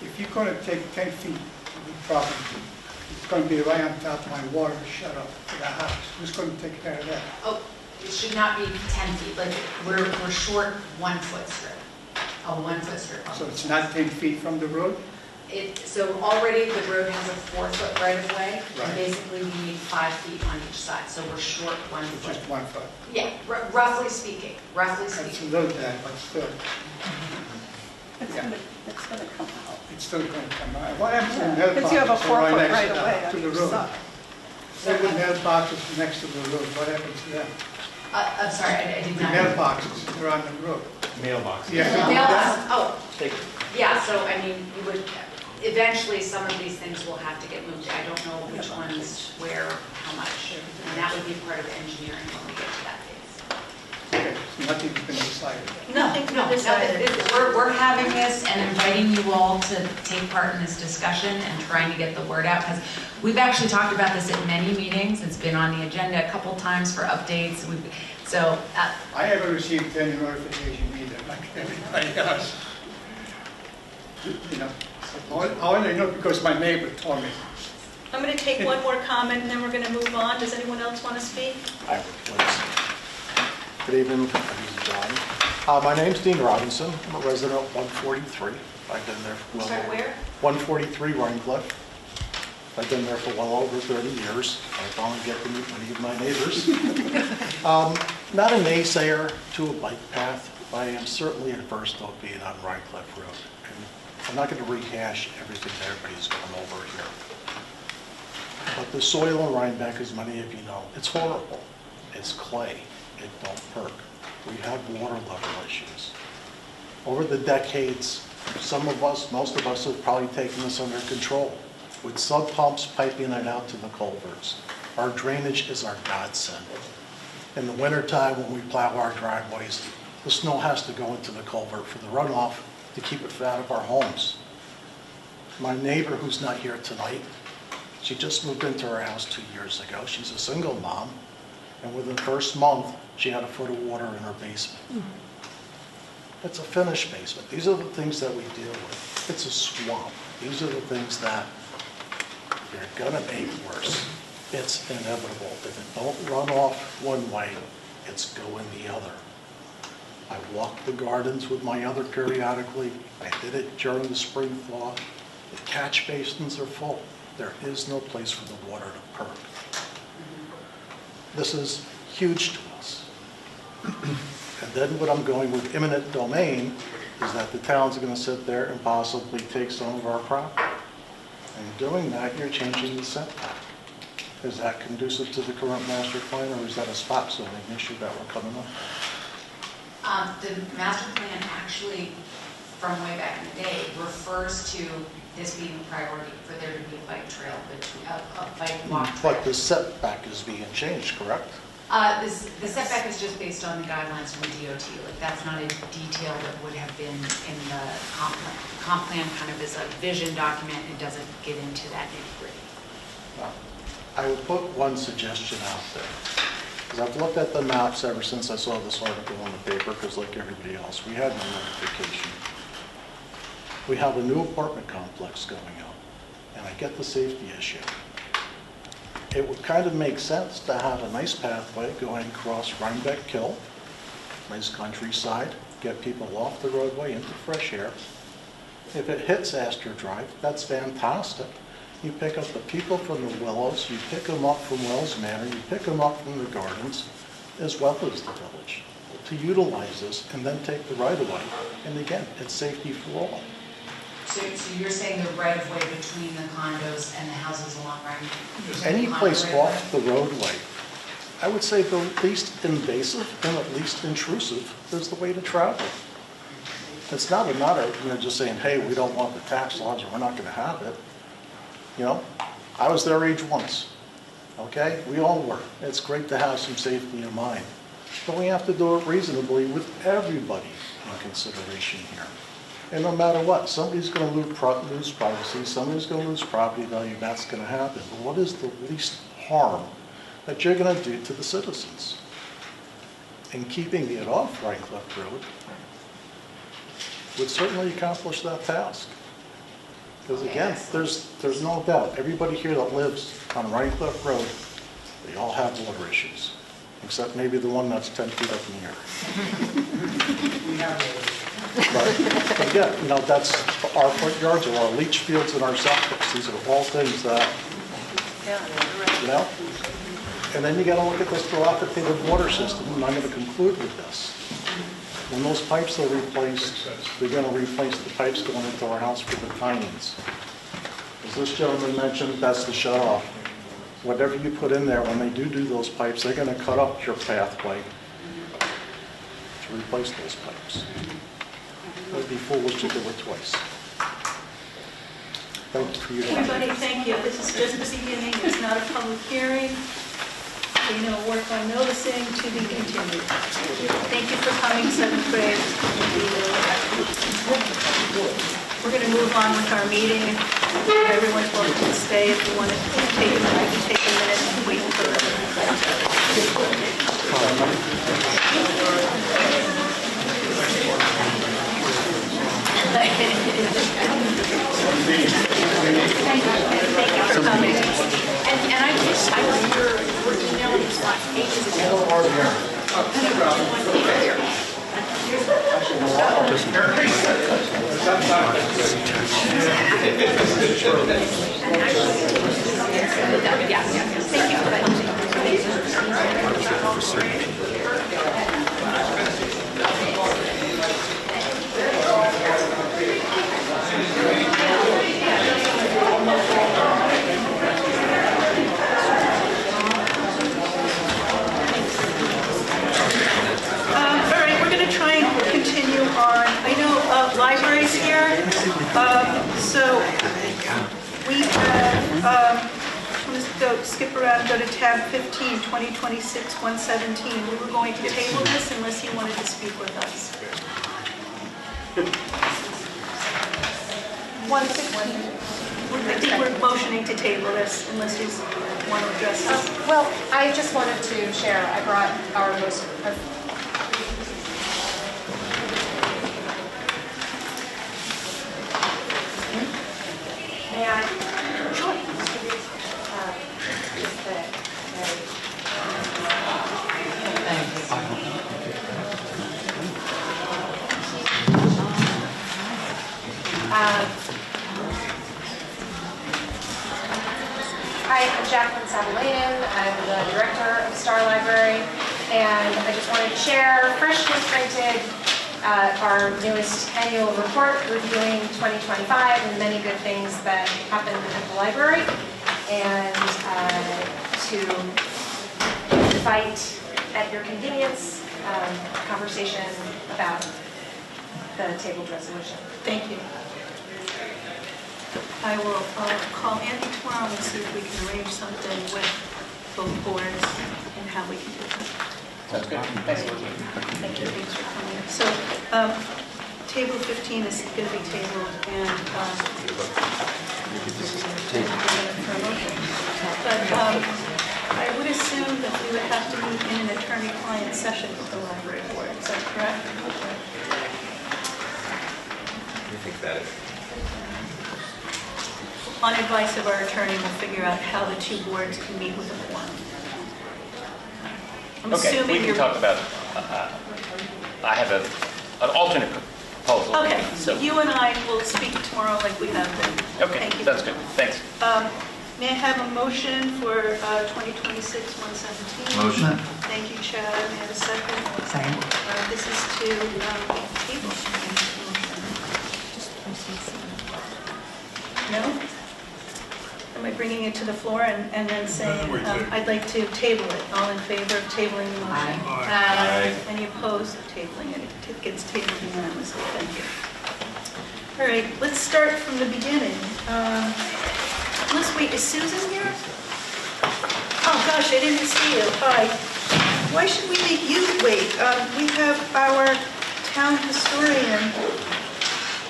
If you're going to take 10 feet of the property, it's going to be right on top of my water shut up to the house. Who's going to take care of that? Oh, it should not be 10 feet. Like we're short 1 foot strip, a 1 foot strip. So it's not 10 feet from the road? So already the road has a 4-foot right-of-way, Right. and basically we need 5 feet on each side, so we're short 1 foot. Just 1 foot. Yeah, roughly speaking, roughly It's a speaking. little bit, but still, It's Yeah. gonna come out. it's still going to come out. What happens to the Yeah, mailboxes? because you have a that are 4-foot next right away to on the each road? side. Say the mailboxes next to the road, what happens to them? I'm sorry, I did The not. mailboxes, they're on the road. Mailbox. Yeah. Oh, yeah, so I mean, you would, eventually some of these things will have to get moved. I don't know which ones, where, how much. And that would be part of engineering when we get to that phase. Okay, so nothing's been decided. Nothing's been decided. We're having this and inviting you all to take part in this discussion and trying to get the word out, because we've actually talked about this at many meetings. It's been on the agenda a couple times for updates. I haven't received any notification either, like everybody else. You know, all I know because my neighbor told me. I'm going to take one more comment and then we're going to move on. Does anyone else want to speak? I would, please. Good evening, I'm John. My name's Dean Robinson. I'm a resident of 143. I've been there for Sorry, where? 143 Rhinecliff. I've been there for well over 30 years. I finally get to meet many of my neighbors. Not a naysayer to a bike path, but I am certainly adverse to it being on Rhinecliff Road. And I'm not going to rehash everything that everybody's gone over here. But the soil in Rhinebeck, as many of you know, it's horrible. It's clay. It don't perk. We have water level issues. Over the decades, some of us, most of us have probably taken this under control with sub pumps piping it out to the culverts. Our drainage is our godsend. In the wintertime, when we plow our driveways, the snow has to go into the culvert for the runoff to keep it out of our homes. My neighbor, who's not here tonight, she just moved into her house 2 years ago. She's a single mom, and within the first month, she had a foot of water in her basement. It's a finished basement. These are the things that we deal with. It's a swamp. These are the things that you're gonna make worse. It's inevitable. If it don't run off one way, it's going the other. I walk the gardens with my other periodically. I did it during the spring thaw. The catch basins are full. There is no place for the water to perk. This is huge to us. And then what I'm going with eminent domain is that the town's going to sit there and possibly take some of our property. And doing that, you're changing the setback. Is that conducive to the current master plan, or is that a spot zoning issue that we're coming up? The master plan actually, from way back in the day, refers to this being a priority for there to be a bike trail, a bike walk trail. But the setback is being changed, correct? The setback is just based on the guidelines from the DOT. Like, that's not a detail that would have been in the comp plan. The comp plan kind of is a vision document. It doesn't get into that nitty-gritty. I would put one suggestion out there, because I've looked at the maps ever since I saw this article in the paper, because like everybody else, we had no notification. We have a new apartment complex going up, and I get the safety issue. It would kind of make sense to have a nice pathway going across Rhinebeck Kill, nice countryside, get people off the roadway into fresh air. If it hits Astor Drive, that's fantastic. You pick up the people from the Willows, you pick them up from Wells Manor, you pick them up from the gardens, as well as the village, to utilize this and then take the right of way. And again, it's safety for all. So you're saying the right-of-way between the condos and the houses along Rhinebeck? Any place off the roadway, I would say the least invasive and at least intrusive is the way to travel. It's not a matter of just saying, hey, we don't want the tax laws or we're not going to have it. You know, I was their age once, okay? We all were. It's great to have some safety in mind. But we have to do it reasonably with everybody in consideration here. And no matter what, somebody's going to lose privacy, somebody's going to lose property value, that's going to happen. But what is the least harm that you're going to do to the citizens? And keeping it off Rhinecliff Road would certainly accomplish that task. Because again, there's no doubt, everybody here that lives on Rhinecliff Road, they all have water issues. except maybe the one that's 10 feet up in the air. But again, you know, that's our front yards or our leach fields and our septics. These are all things that, you know? And then you got to look at this dilapidated water system, and I'm going to conclude with this. When those pipes are replaced, they're going to replace the pipes going into our house for the tie-ins. As this gentleman mentioned, that's the shut-off. Whatever you put in there, when they do those pipes, they're going to cut up your pathway to replace those pipes. It would be foolish to do it twice. Thank you for your time. Everybody, thank you. This is just the beginning. It's not a public hearing. You know, work on noticing to be continued. Thank you for coming, 7th grade. We're going to move on with our meeting. Everyone's welcome to stay if you want to take a minute and wait Thank you for coming. And I was your email response pages ago. I know libraries here, so we have, let's skip around, go to tab 15, 2026-117. We were going to table this unless he wanted to speak with us. 116. I think we're motioning to table this unless you want to address this. Well, I just wanted to share, I brought our most... May I? Sure. Hi, I'm Jacqueline Savalainen. I'm the director of Star Library, and I just wanted to share freshly printed our newest annual report reviewing 2025 and many good things that happened at the library, and to invite at your convenience conversation about the tabled resolution. Thank you. I will call Andy tomorrow and see if we can arrange something with both boards and how we can do that. That's good. Thanks. Thank you. Thanks for coming. So, table 15 is going to be tabled, and but I would assume that we would have to meet in an attorney-client session with the library board. Is that correct? You think that is? On advice of our attorney, we'll figure out how the two boards can meet with a forum. I'm Okay, assuming we can you're... talk about, I have an alternate proposal. Okay, So, you and I will speak tomorrow like we have been. okay, Thank you. that's good, thanks. May I have a motion for 2026-117? Motion. Thank you, Chad. May I have a second? Second. This is to table. No? Am I bringing it to the floor and then saying, I'd like to table it? All in favor of tabling the motion? Aye. Any opposed of tabling it? It gets tabled unanimously. Thank you. All right, let's start from the beginning. Let's wait, is Susan here? Oh gosh, I didn't see you. Hi. Why should we make you wait? We have our town historian,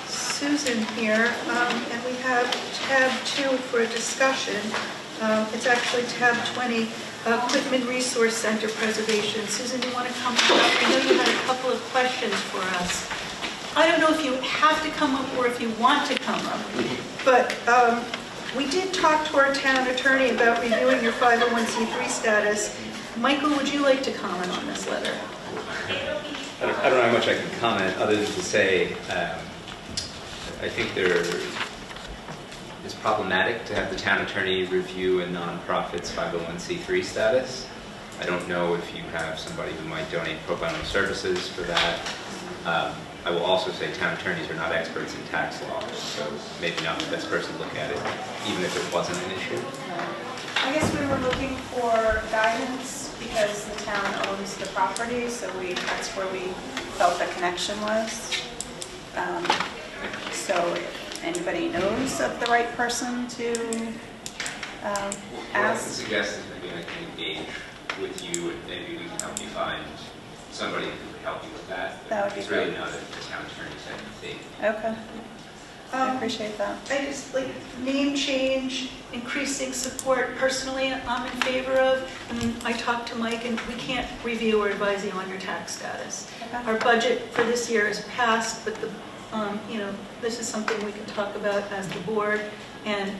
Susan, here, and we have tab 2 for a discussion. It's actually tab 20, Equipment Resource Center Preservation. Susan, do you want to come up? I know you had a couple of questions for us. I don't know if you have to come up or if you want to come up, but we did talk to our town attorney about reviewing your 501c3 status, Michael, would you like to comment on this letter? I don't know how much I can comment other than to say I think it's problematic to have the town attorney review a nonprofit's 501c3 status. I don't know if you have somebody who might donate pro bono services for that. I will also say town attorneys are not experts in tax law, so maybe not the best person to look at it, even if it wasn't an issue. I guess we were looking for guidance because the town owns the property, so that's where we felt the connection was. So if anybody knows of the right person to What I ask. can suggest is maybe I can engage with you and maybe we can help you find somebody who could help you with that. That would be It's really great. not a town attorney's thing. Okay. I appreciate that. I just like name change, increasing support. Personally, I'm in favor of. I talked to Mike, and we can't review or advise you on your tax status. Okay. Our budget for this year is passed, but this is something we can talk about as the board, and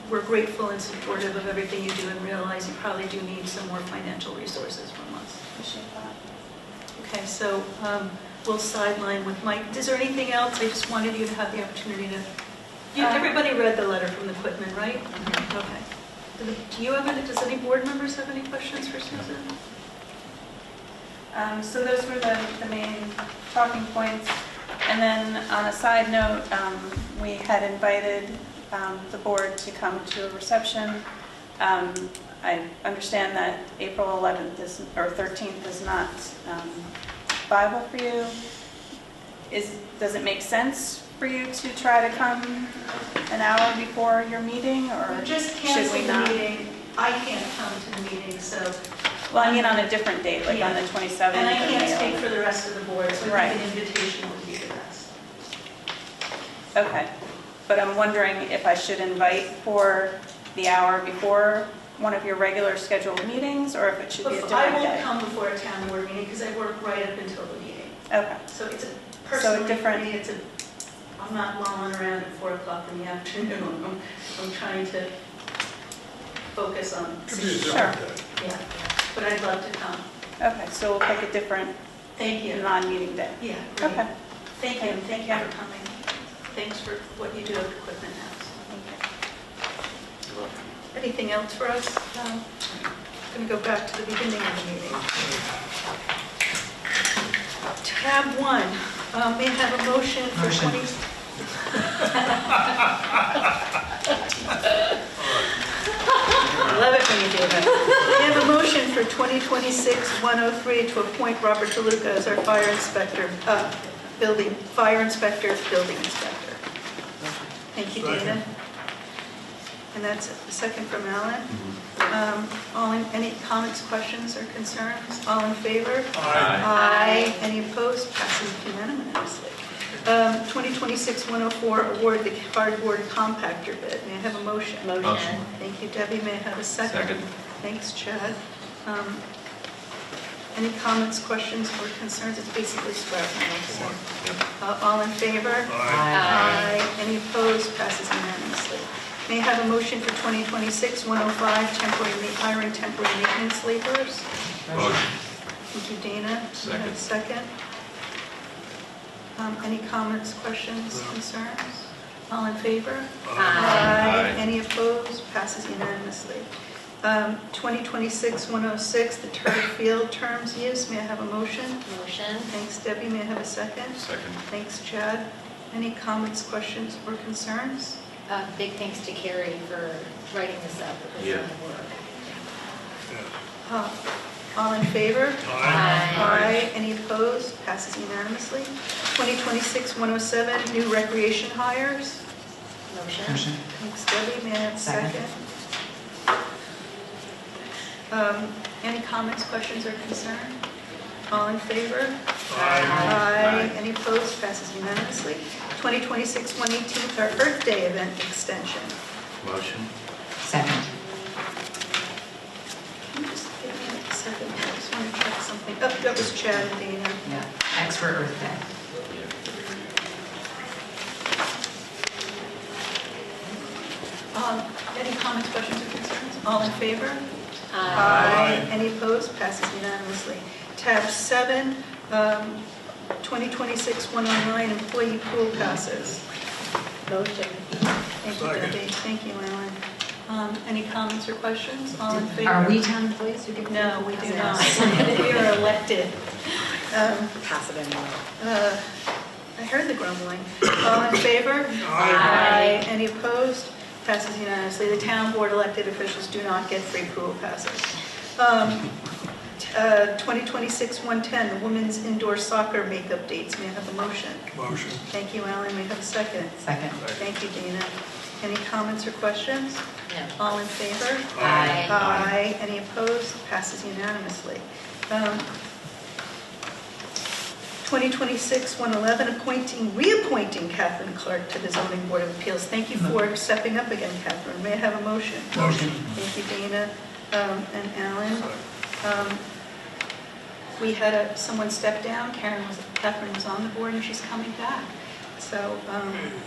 we're grateful and supportive of everything you do, and realize you probably do need some more financial resources from us. Appreciate that. Okay, so we'll sideline with Mike. Is there anything else? I just wanted you to have the opportunity to... everybody read the letter from the Quitman, right? Okay. Does any board members have any questions for Susan? So those were the main talking points. And then on a side note, we had invited the board to come to a reception. I understand that April 11th or 13th is not viable for you. Does it make sense for you to try to come an hour before your meeting, or Just should cancel we the not? meeting. I can't come to the meeting, so... Well, I mean on a different date, like on the 27th. And I or can't the speak for the rest of the board, so I Right. think an invitation would be the best. Okay, but I'm wondering if I should invite for the hour before one of your regular scheduled meetings, or if it should be a different I won't day? come before a town board meeting because I work right up until the meeting. Okay. So it's So personally a different... for me, I'm not lolling around at 4 o'clock in the afternoon. I'm trying to focus on... Sure. Yeah, but I'd love to come. Okay, so we'll pick a different Thank you. non-meeting day. Yeah, great. Okay. Thank you, thank you for coming. Thanks for what you do at the Quitman House. Anything else for us? I'm going to go back to the beginning of the meeting. Tab 1, may I have a motion for 20... Love it when you do that. We have a motion for 2026-103 to appoint Robert DeLuca as our fire inspector, building inspector. Thank you, Dana. And that's a second from Alan. Any comments, questions, or concerns? All in favor? Aye. Any opposed? Passes unanimously. 2026-104, award the cardboard compactor bid. May I have a motion? Motion. Thank you, Debbie. May I have a second? Second. Thanks, Chad. Any comments, questions, or concerns? It's basically scrap metal, so. All in favor? Aye. Any opposed? Passes unanimously. May I have a motion for 2026-105, hiring temporary maintenance laborers? Motion. Thank you, Dana. May I have a second? Any comments, questions, concerns? All in favor? Aye. Any opposed? Passes unanimously. 2026-106, the turf field terms use. May I have a motion? Motion. Thanks, Debbie. May I have a second? Second. Thanks, Chad. Any comments, questions, or concerns? Big thanks to Carrie for writing this up. It was a lot of work. All in favor? Aye. Any opposed? Passes unanimously. 2026-107, new recreation hires. Motion. Thanks, Debbie. May I have a second? Any comments, questions, or concern? All in favor? Aye. Any opposed? Passes unanimously. 2026-118, our Earth Day event extension. Motion. Second. Can you just give me a second? I just want to check something. Oh, that was Chad and Dana. Yeah, X for Earth Day. Any comments, questions, or concerns? All in favor? Aye. Any opposed? Passes unanimously. Tab 7, 2026-109, employee pool passes. Motion. Thank you, Debbie. Thank you, Alan. Any comments or questions? All in favor? Are we town employees who get? No, we do not. We are elected. Pass it anyway. I heard the grumbling. All in favor? Aye. Any opposed? Passes unanimously. The town board elected officials do not get free pool passes. 2026-110, the women's indoor soccer makeup dates. May I have a motion? Motion. Thank you, Alan. May I have a second? Second. Thank you, Dana. Any comments or questions? No. All in favor? Aye. Aye. Any opposed? Passes unanimously. 2026-111, reappointing Catherine Clark to the Zoning Board of Appeals. Thank you for stepping up again, Catherine. May I have a motion? Motion. Thank you, Dana and Alan. We had someone step down. Catherine was on the board, and she's coming back. So,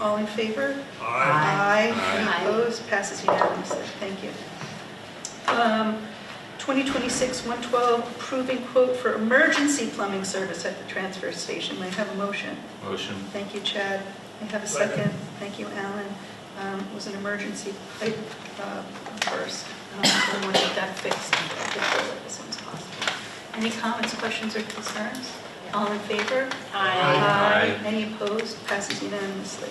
all in favor? Aye. Any opposed? Passes unanimously. Thank you. 2026-112, approving quote for emergency plumbing service at the transfer station. May I have a motion? Motion. Thank you, Chad. May I have a second? Thank you, Alan. It was an emergency pipe burst. We want to get that fixed as soon as possible. Any comments, questions, or concerns? All in favor? Aye. Any opposed? Passes unanimously.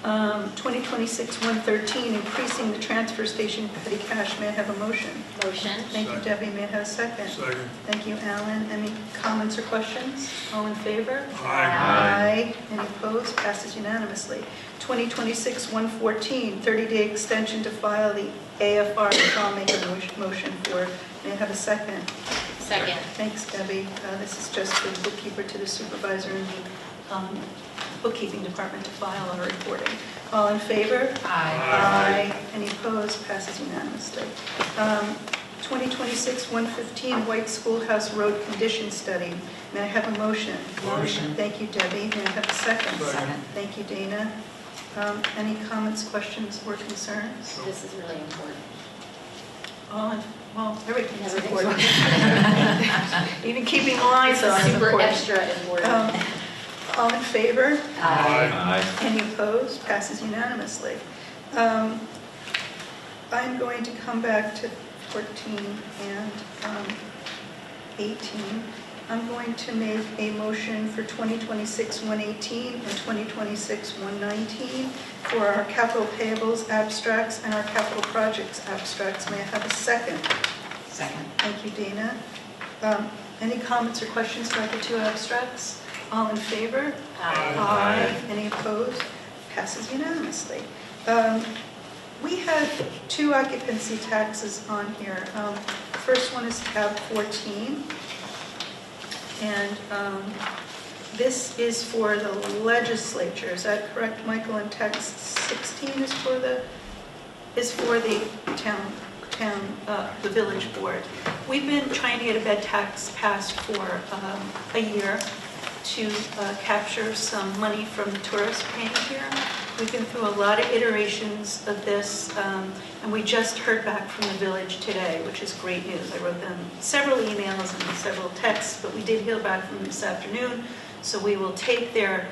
2026-113, increasing the transfer station petty cash. May I have a motion? Motion. Thank you, Debbie. May I have a second? Second. Thank you, Alan. Any comments or questions? All in favor? Aye. Any opposed? Passes unanimously. 2026-114, 30-day extension to file the AFR, which I'll make a motion for. May I have a second? Second. Thanks, Debbie. This is just for the bookkeeper to the supervisor and the bookkeeping department to file our reporting. All in favor? Aye. Any opposed? Passes unanimously. 2026-115, White Schoolhouse Road Condition Study. May I have a motion? Motion. Thank you, Debbie. May I have a second? Second. Thank you, Dana. Any comments, questions, or concerns? This is really important. Well, everything is Everything's important. Even keeping the lights on is Super important. extra important. All in favor? Aye. Any opposed? Passes unanimously. I'm going to come back to 14 and 18. I'm going to make a motion for 2026-118 and 2026-119 for our capital payables abstracts and our capital projects abstracts. May I have a second? Second. Thank you, Dana. Any comments or questions about the two abstracts? All in favor? Aye. Any opposed? Passes unanimously. We have two occupancy taxes on here. The first one is tab 14. And this is for the legislature. Is that correct, Michael? And text 16 is for the town, the village board. We've been trying to get a bed tax passed for a year to capture some money from the tourists paying here. We've been through a lot of iterations of this, and we just heard back from the village today, which is great news. I wrote them several emails and several texts, but we did hear back from them this afternoon, so we will take their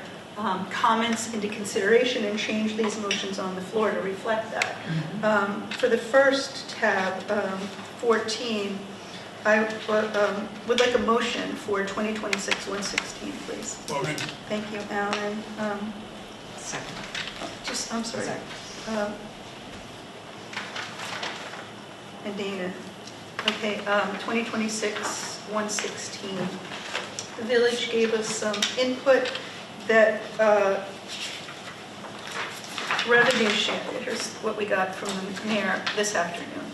comments into consideration and change these motions on the floor to reflect that. For the first tab, 14, I would like a motion for 2026-116, please. Motion. Thank you, Alan. Second. I'm sorry. And Dana. Okay, 2026-116. The village gave us some input that revenue share, here's what we got from the mayor this afternoon.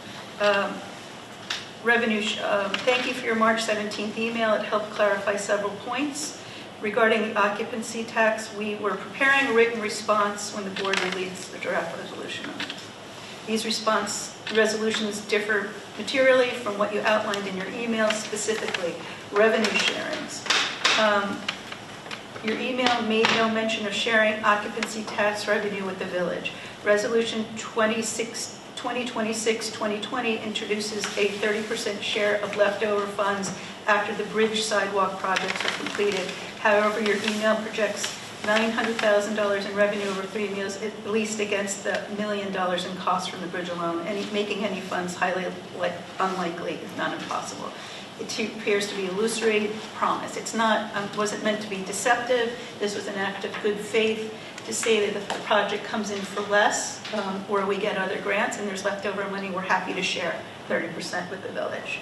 Thank you for your March 17th email. It helped clarify several points. Regarding the occupancy tax, we were preparing a written response when the board released the draft resolution on it. These resolutions differ materially from what you outlined in your email, specifically revenue sharings. Your email made no mention of sharing occupancy tax revenue with the village. Resolution 2026 2026-2020 introduces a 30% share of leftover funds after the bridge sidewalk projects are completed. However, your email projects $900,000 in revenue over 3 years, at least against the $1 million in costs from the bridge alone, and making any funds highly unlikely, if not impossible. It appears to be illusory promise. It's not, wasn't meant to be deceptive. This was an act of good faith to say that if the project comes in for less, or we get other grants and there's leftover money, we're happy to share 30% with the village.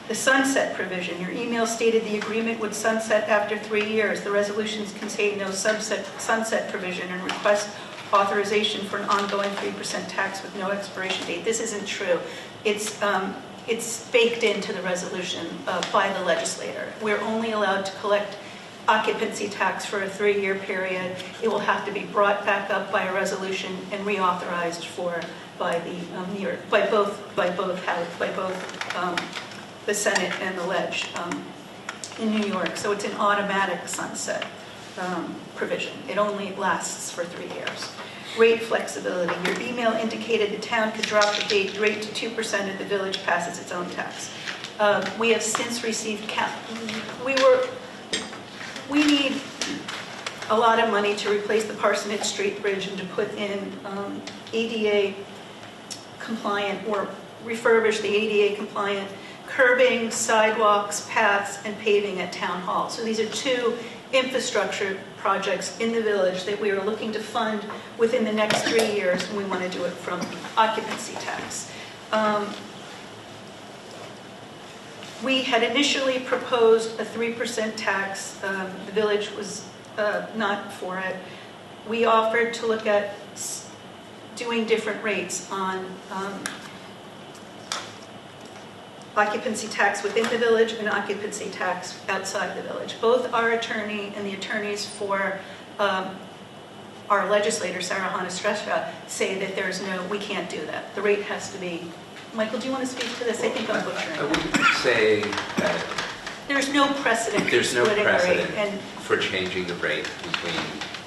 The sunset provision. Your email stated the agreement would sunset after 3 years. The resolutions contain no sunset provision and request authorization for an ongoing 3% tax with no expiration date. This isn't true. It's baked into the resolution by the legislator. We're only allowed to collect occupancy tax for a 3-year period. It will have to be brought back up by a resolution and reauthorized by the Senate and the Ledge in New York. So it's an automatic sunset provision. It only lasts for 3 years. Rate flexibility. Your email indicated the town could drop the rate to 2% if the village passes its own tax. We have since received we need a lot of money to replace the Parsonage Street Bridge and to put in ADA compliant or refurbish the ADA compliant curbing, sidewalks, paths, and paving at Town Hall. So these are 2 infrastructure projects in the village that we are looking to fund within the next 3 years, and we want to do it from occupancy tax. We had initially proposed a 3% tax. The village was not for it. We offered to look at doing different rates on occupancy tax within the village and occupancy tax outside the village. Both our attorney and the attorneys for our legislator, Sarah Hannah-Stresha, say that we can't do that. The rate has to be, Michael, do you want to speak to this? I think I'm butchering. I wouldn't say that there's no precedent. There's no precedent for changing the rate between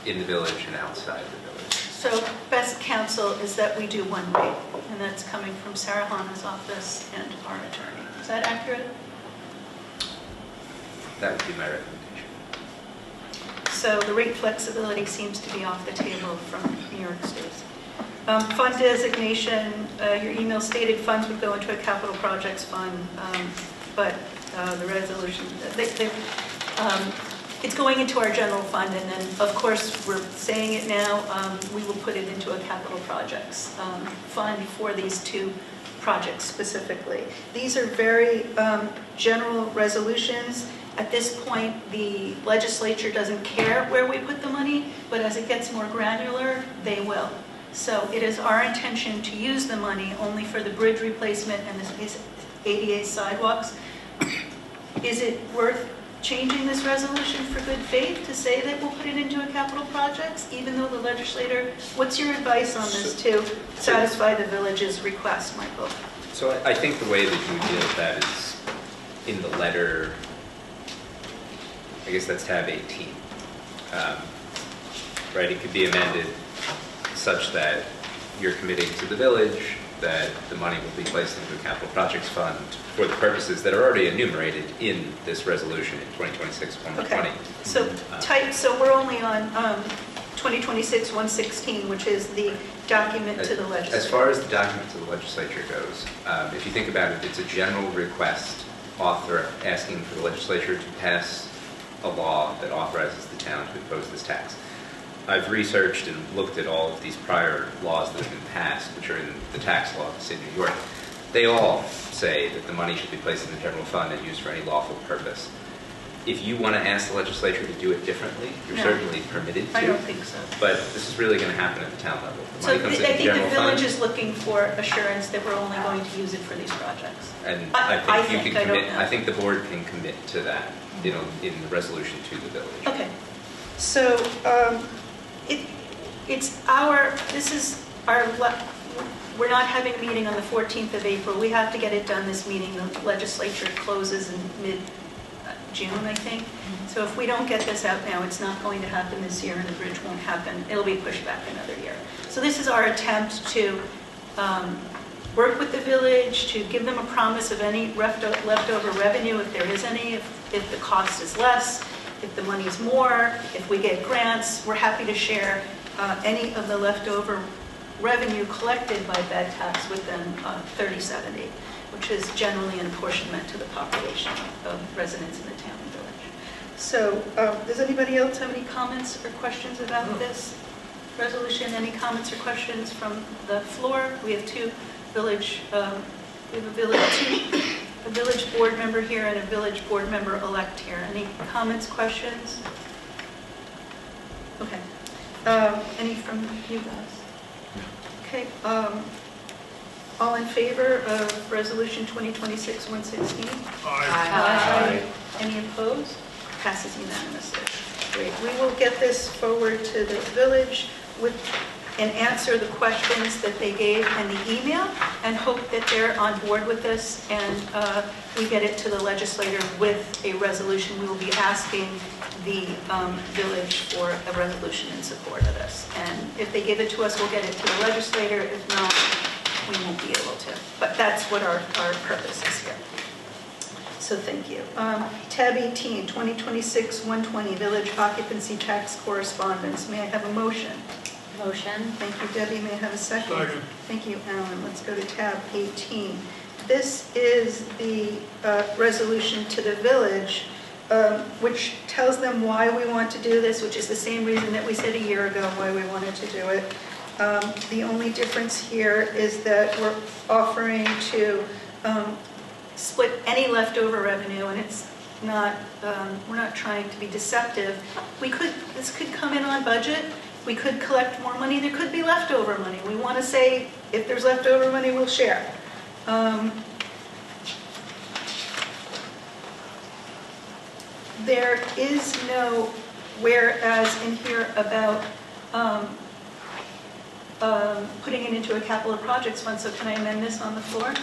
in the village and outside the village. So best counsel is that we do one rate, and that's coming from Sarah Hannah's office and our attorney. Is that accurate? That would be my recommendation. So the rate flexibility seems to be off the table from New York State. Fund designation, your email stated funds would go into a capital projects fund, but the resolution, it's going into our general fund, and then, of course, we're saying it now, we will put it into a capital projects fund for these 2 projects specifically. These are very general resolutions. At this point, the legislature doesn't care where we put the money, but as it gets more granular, they will. So it is our intention to use the money only for the bridge replacement and the ADA sidewalks. Is it worth changing this resolution for good faith to say that we'll put it into a capital projects, even though the legislator, what's your advice on this to satisfy the village's request, Michael? So I think the way that you deal with that is in the letter, I guess that's tab 18. Right, it could be amended such that you're committing to the village that the money will be placed into a capital projects fund for the purposes that are already enumerated in this resolution in 2026-2020. Okay. So we're only on 2026-116, which is the document to the legislature. As far as the document to the legislature goes, if you think about it, it's a general request asking for the legislature to pass a law that authorizes the town to impose this tax. I've researched and looked at all of these prior laws that have been passed, which are in the tax law of the state of New York. They all say that the money should be placed in the general fund and used for any lawful purpose. If you want to ask the legislature to do it differently, you're certainly permitted to. I don't think so. But this is really going to happen at the town level. The money So comes I into think the general village fund, is looking for assurance that we're only going to use it for these projects. and I you think, can I don't commit. know. I think the board can commit to that, in the resolution to the village. Okay. So we're not having a meeting on the 14th of April. We have to get it done this meeting. The legislature closes in mid-June, I think. So if we don't get this out now, it's not going to happen this year, and the bridge won't happen. It'll be pushed back another year. So this is our attempt to work with the village to give them a promise of any leftover revenue, if there is any, if the cost is less, if the money is more, if we get grants. We're happy to share any of the leftover revenue collected by bed tax with them 3070, which is generally an apportionment to the population of residents in the town and village. So does anybody else have any comments or questions about this resolution? Any comments or questions from the floor? We have two village, we have a village board member here and a village board member elect here. Any comments, questions? Okay. Any from you guys? Okay. All in favor of resolution 2026-116? Aye. Any opposed? Passes unanimously. Great. We will get this forward to the village and answer the questions that they gave in the email, and hope that they're on board with this, and we get it to the legislator with a resolution. We will be asking the village for a resolution in support of this. And if they give it to us, we'll get it to the legislator. If not, we won't be able to. But that's what our purpose is here. So thank you. Tab 18, 2026-120, Village Occupancy Tax Correspondence. May I have a motion? Motion. Thank you, Debbie. May I have a second? Second. Thank you, Alan. Let's go to tab 18. This is the resolution to the village, which tells them why we want to do this, which is the same reason that we said a year ago why we wanted to do it. The only difference here is that we're offering to split any leftover revenue, and it's not, we're not trying to be deceptive. This could come in on budget. We could collect more money. There could be leftover money. We want to say, if there's leftover money, we'll share. There is no whereas in here about putting it into a capital projects fund, so can I amend this on the floor?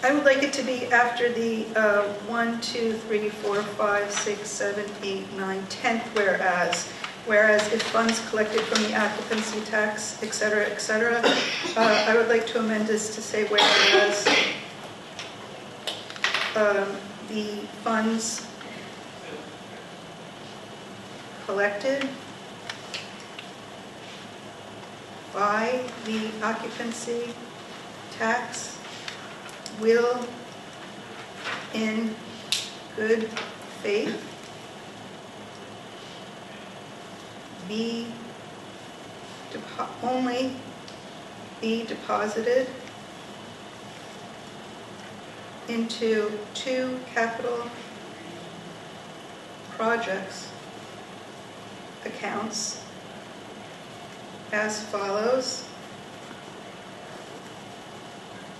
I would like it to be after the 1, 2, 3, 4, 5, 6, 7, 8, 9, 10th whereas. Whereas if funds collected from the occupancy tax, et cetera, I would like to amend this to say whereas the funds collected by the occupancy tax will, in good faith, only be deposited into 2 capital projects accounts as follows.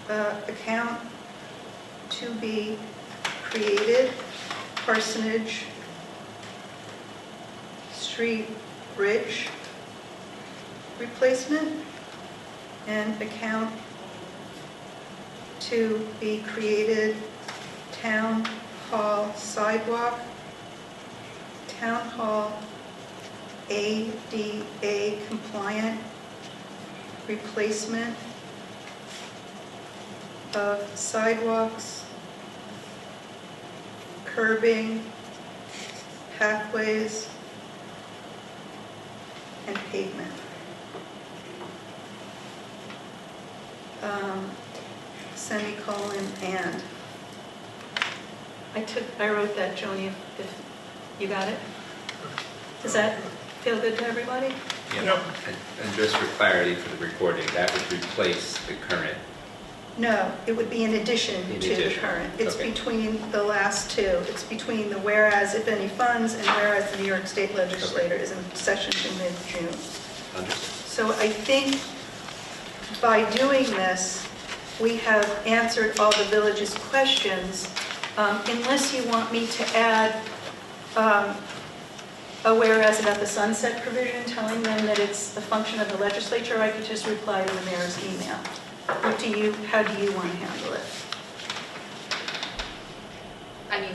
Account to be created, parsonage, street, bridge replacement, and account to be created, town hall sidewalk, town hall ADA compliant replacement of sidewalks, curbing, pathways, and pavement. Semicolon and. I wrote that, Joni, if you got it? Does that feel good to everybody? Yeah. And just for clarity for the recording, that would replace the current. No, it would be in addition to the current. It's between the last two. It's between the whereas, if any funds, and whereas the New York State Legislature is in session in mid-June. So I think by doing this, we have answered all the village's questions, unless you want me to add a whereas about the sunset provision, telling them that it's a function of the legislature. I could just reply to the mayor's email. How do you want to handle it? I mean,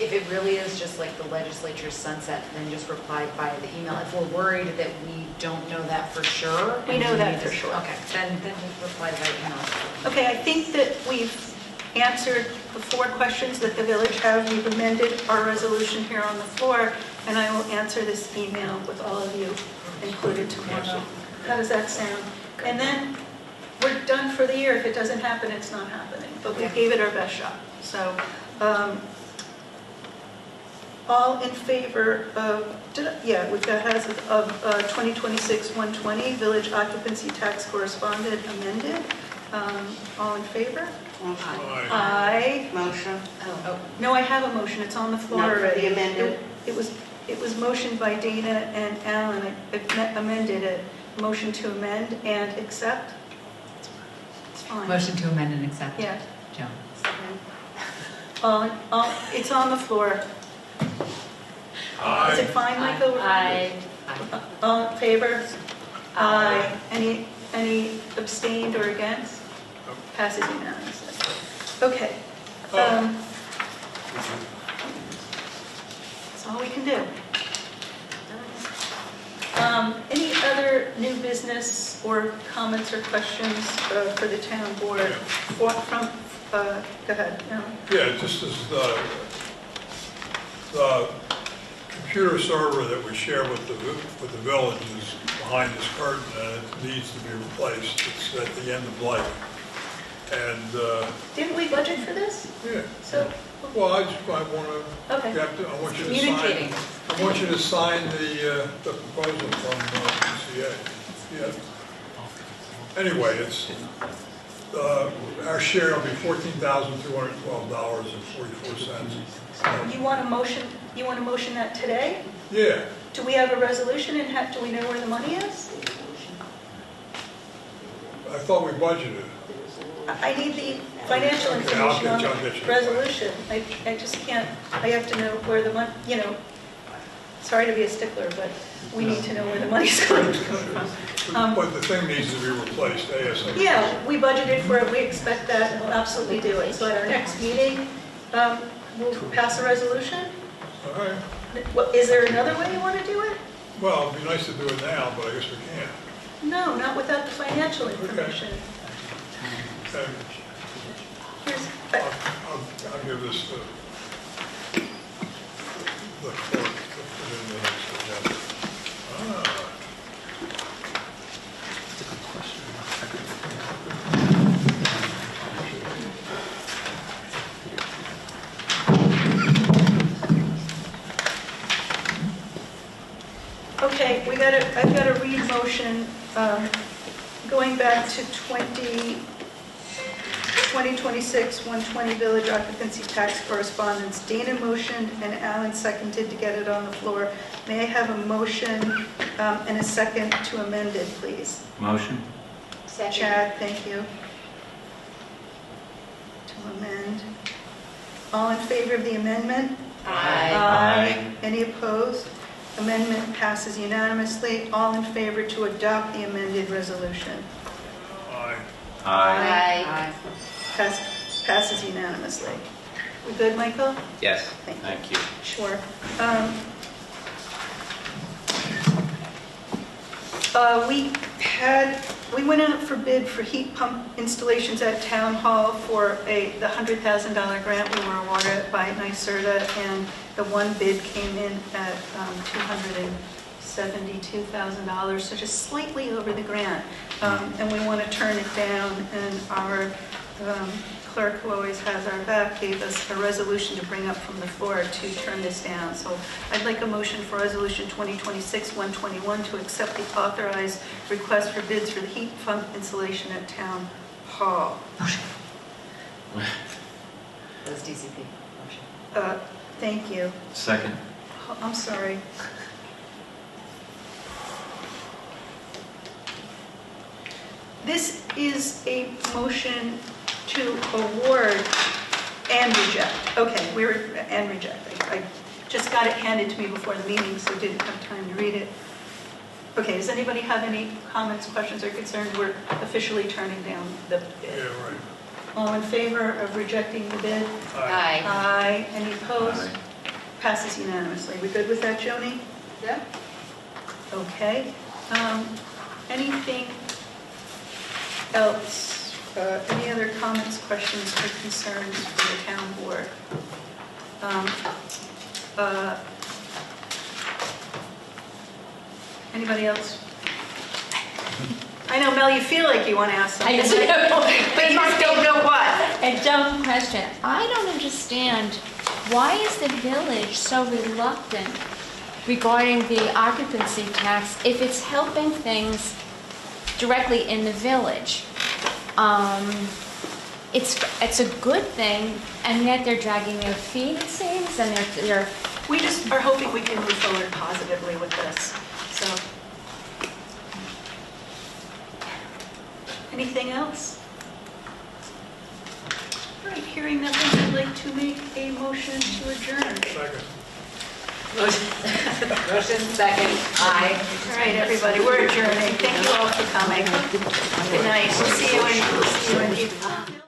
If it really is just like the legislature's sunset, then just reply via the email. If we're worried that we don't know that for sure. We and know that need for to- sure. Okay, then just reply via email. Okay, I think that we've answered the 4 questions that the village have. We've amended our resolution here on the floor, and I will answer this email with all of you included tomorrow. How does that sound? And then we're done for the year. If it doesn't happen, it's not happening. But we gave it our best shot. So, all in favor of, we've got has of 2026-120 village occupancy tax correspondent amended. All in favor? Aye. Motion. No, I have a motion. It's on the floor Not for the already. amended? It was motioned by Dana and Alan. I amended it. Motion to amend and accept. It's fine. Motion to amend and accept. Yeah. Joan. It's on the floor. Aye. Is it fine, Michael? Aye. All in favor? Aye. Any abstained or against? Passes unanimously. Okay. That's all we can do. Any other new business or comments or questions for the town board? Go ahead. Alan. Yeah, just as the computer server that we share with the village is behind this curtain and it needs to be replaced. It's at the end of life. And Didn't we budget for this? yeah. So. Well, I want to. Okay. I want you to Communicating. sign. I want you to sign the proposal from PCA. Yeah. Anyway, it's our share will be $14,212.44. You want a motion? You want to motion that today? Yeah. Do we have a resolution and do we know where the money is? I thought we budgeted. I need the financial Okay, I'll information on get the you. resolution. I just can't, I have to know where the money, sorry to be a stickler, but we need to know where the money's coming from. But the thing needs to be replaced ASAP. Yeah, we budgeted for it, we expect that, and we'll absolutely do it. So at our next meeting, we'll pass a resolution? All right. Is there another way you want to do it? Well, it'd be nice to do it now, but I guess we can't. No, not without the financial information. Okay. I'll give this to the clerk to put in the next agenda. Okay, I've got a read motion going back to 2026-120 village occupancy tax correspondence. Dana motioned and Alan seconded to get it on the floor. May I have a motion and a second to amend it, please? Motion? Second. Chad, thank you. To amend. All in favor of the amendment? Aye. Aye. Any opposed? Amendment passes unanimously. All in favor to adopt the amended resolution? Aye. Aye. Passes unanimously. We good, Michael? Yes. Thank you. Sure. We went out for bid for heat pump installations at Town Hall for the $100,000 grant we were awarded by NYSERDA, and the one bid came in at $272,000, so just slightly over the grant. And we want to turn it down, and our clerk, who always has our back, gave us a resolution to bring up from the floor to turn this down. So I'd like a motion for Resolution 2026-121 to accept the authorized request for bids for the heat pump installation at Town Hall. That's DCP. Thank you. Second. Oh, I'm sorry. This is a motion to award and reject. Okay, and reject. I just got it handed to me before the meeting, so didn't have time to read it. Okay, does anybody have any comments, questions, or concerns? We're officially turning down the bid. Yeah, right. All in favor of rejecting the bid? Aye. Aye. Any opposed? Aye. Passes unanimously. We good with that, Joni? Yeah. Okay. Anything else? Any other comments, questions, or concerns for the town board? Anybody else? I know, Mel, you feel like you want to ask something. I do. But you just don't know what. A dumb question. I don't understand, why is the village so reluctant regarding the occupancy tax if it's helping things directly in the village? It's a good thing, and yet they're dragging their feet, it seems, and they're... We just are hoping we can move forward positively with this, so. Anything else? All right, hearing nothing, I'd like to make a motion to adjourn. Second. Motion second. Aye. All right, everybody, we're adjourning. Thank you all for coming. Good night. We'll see you in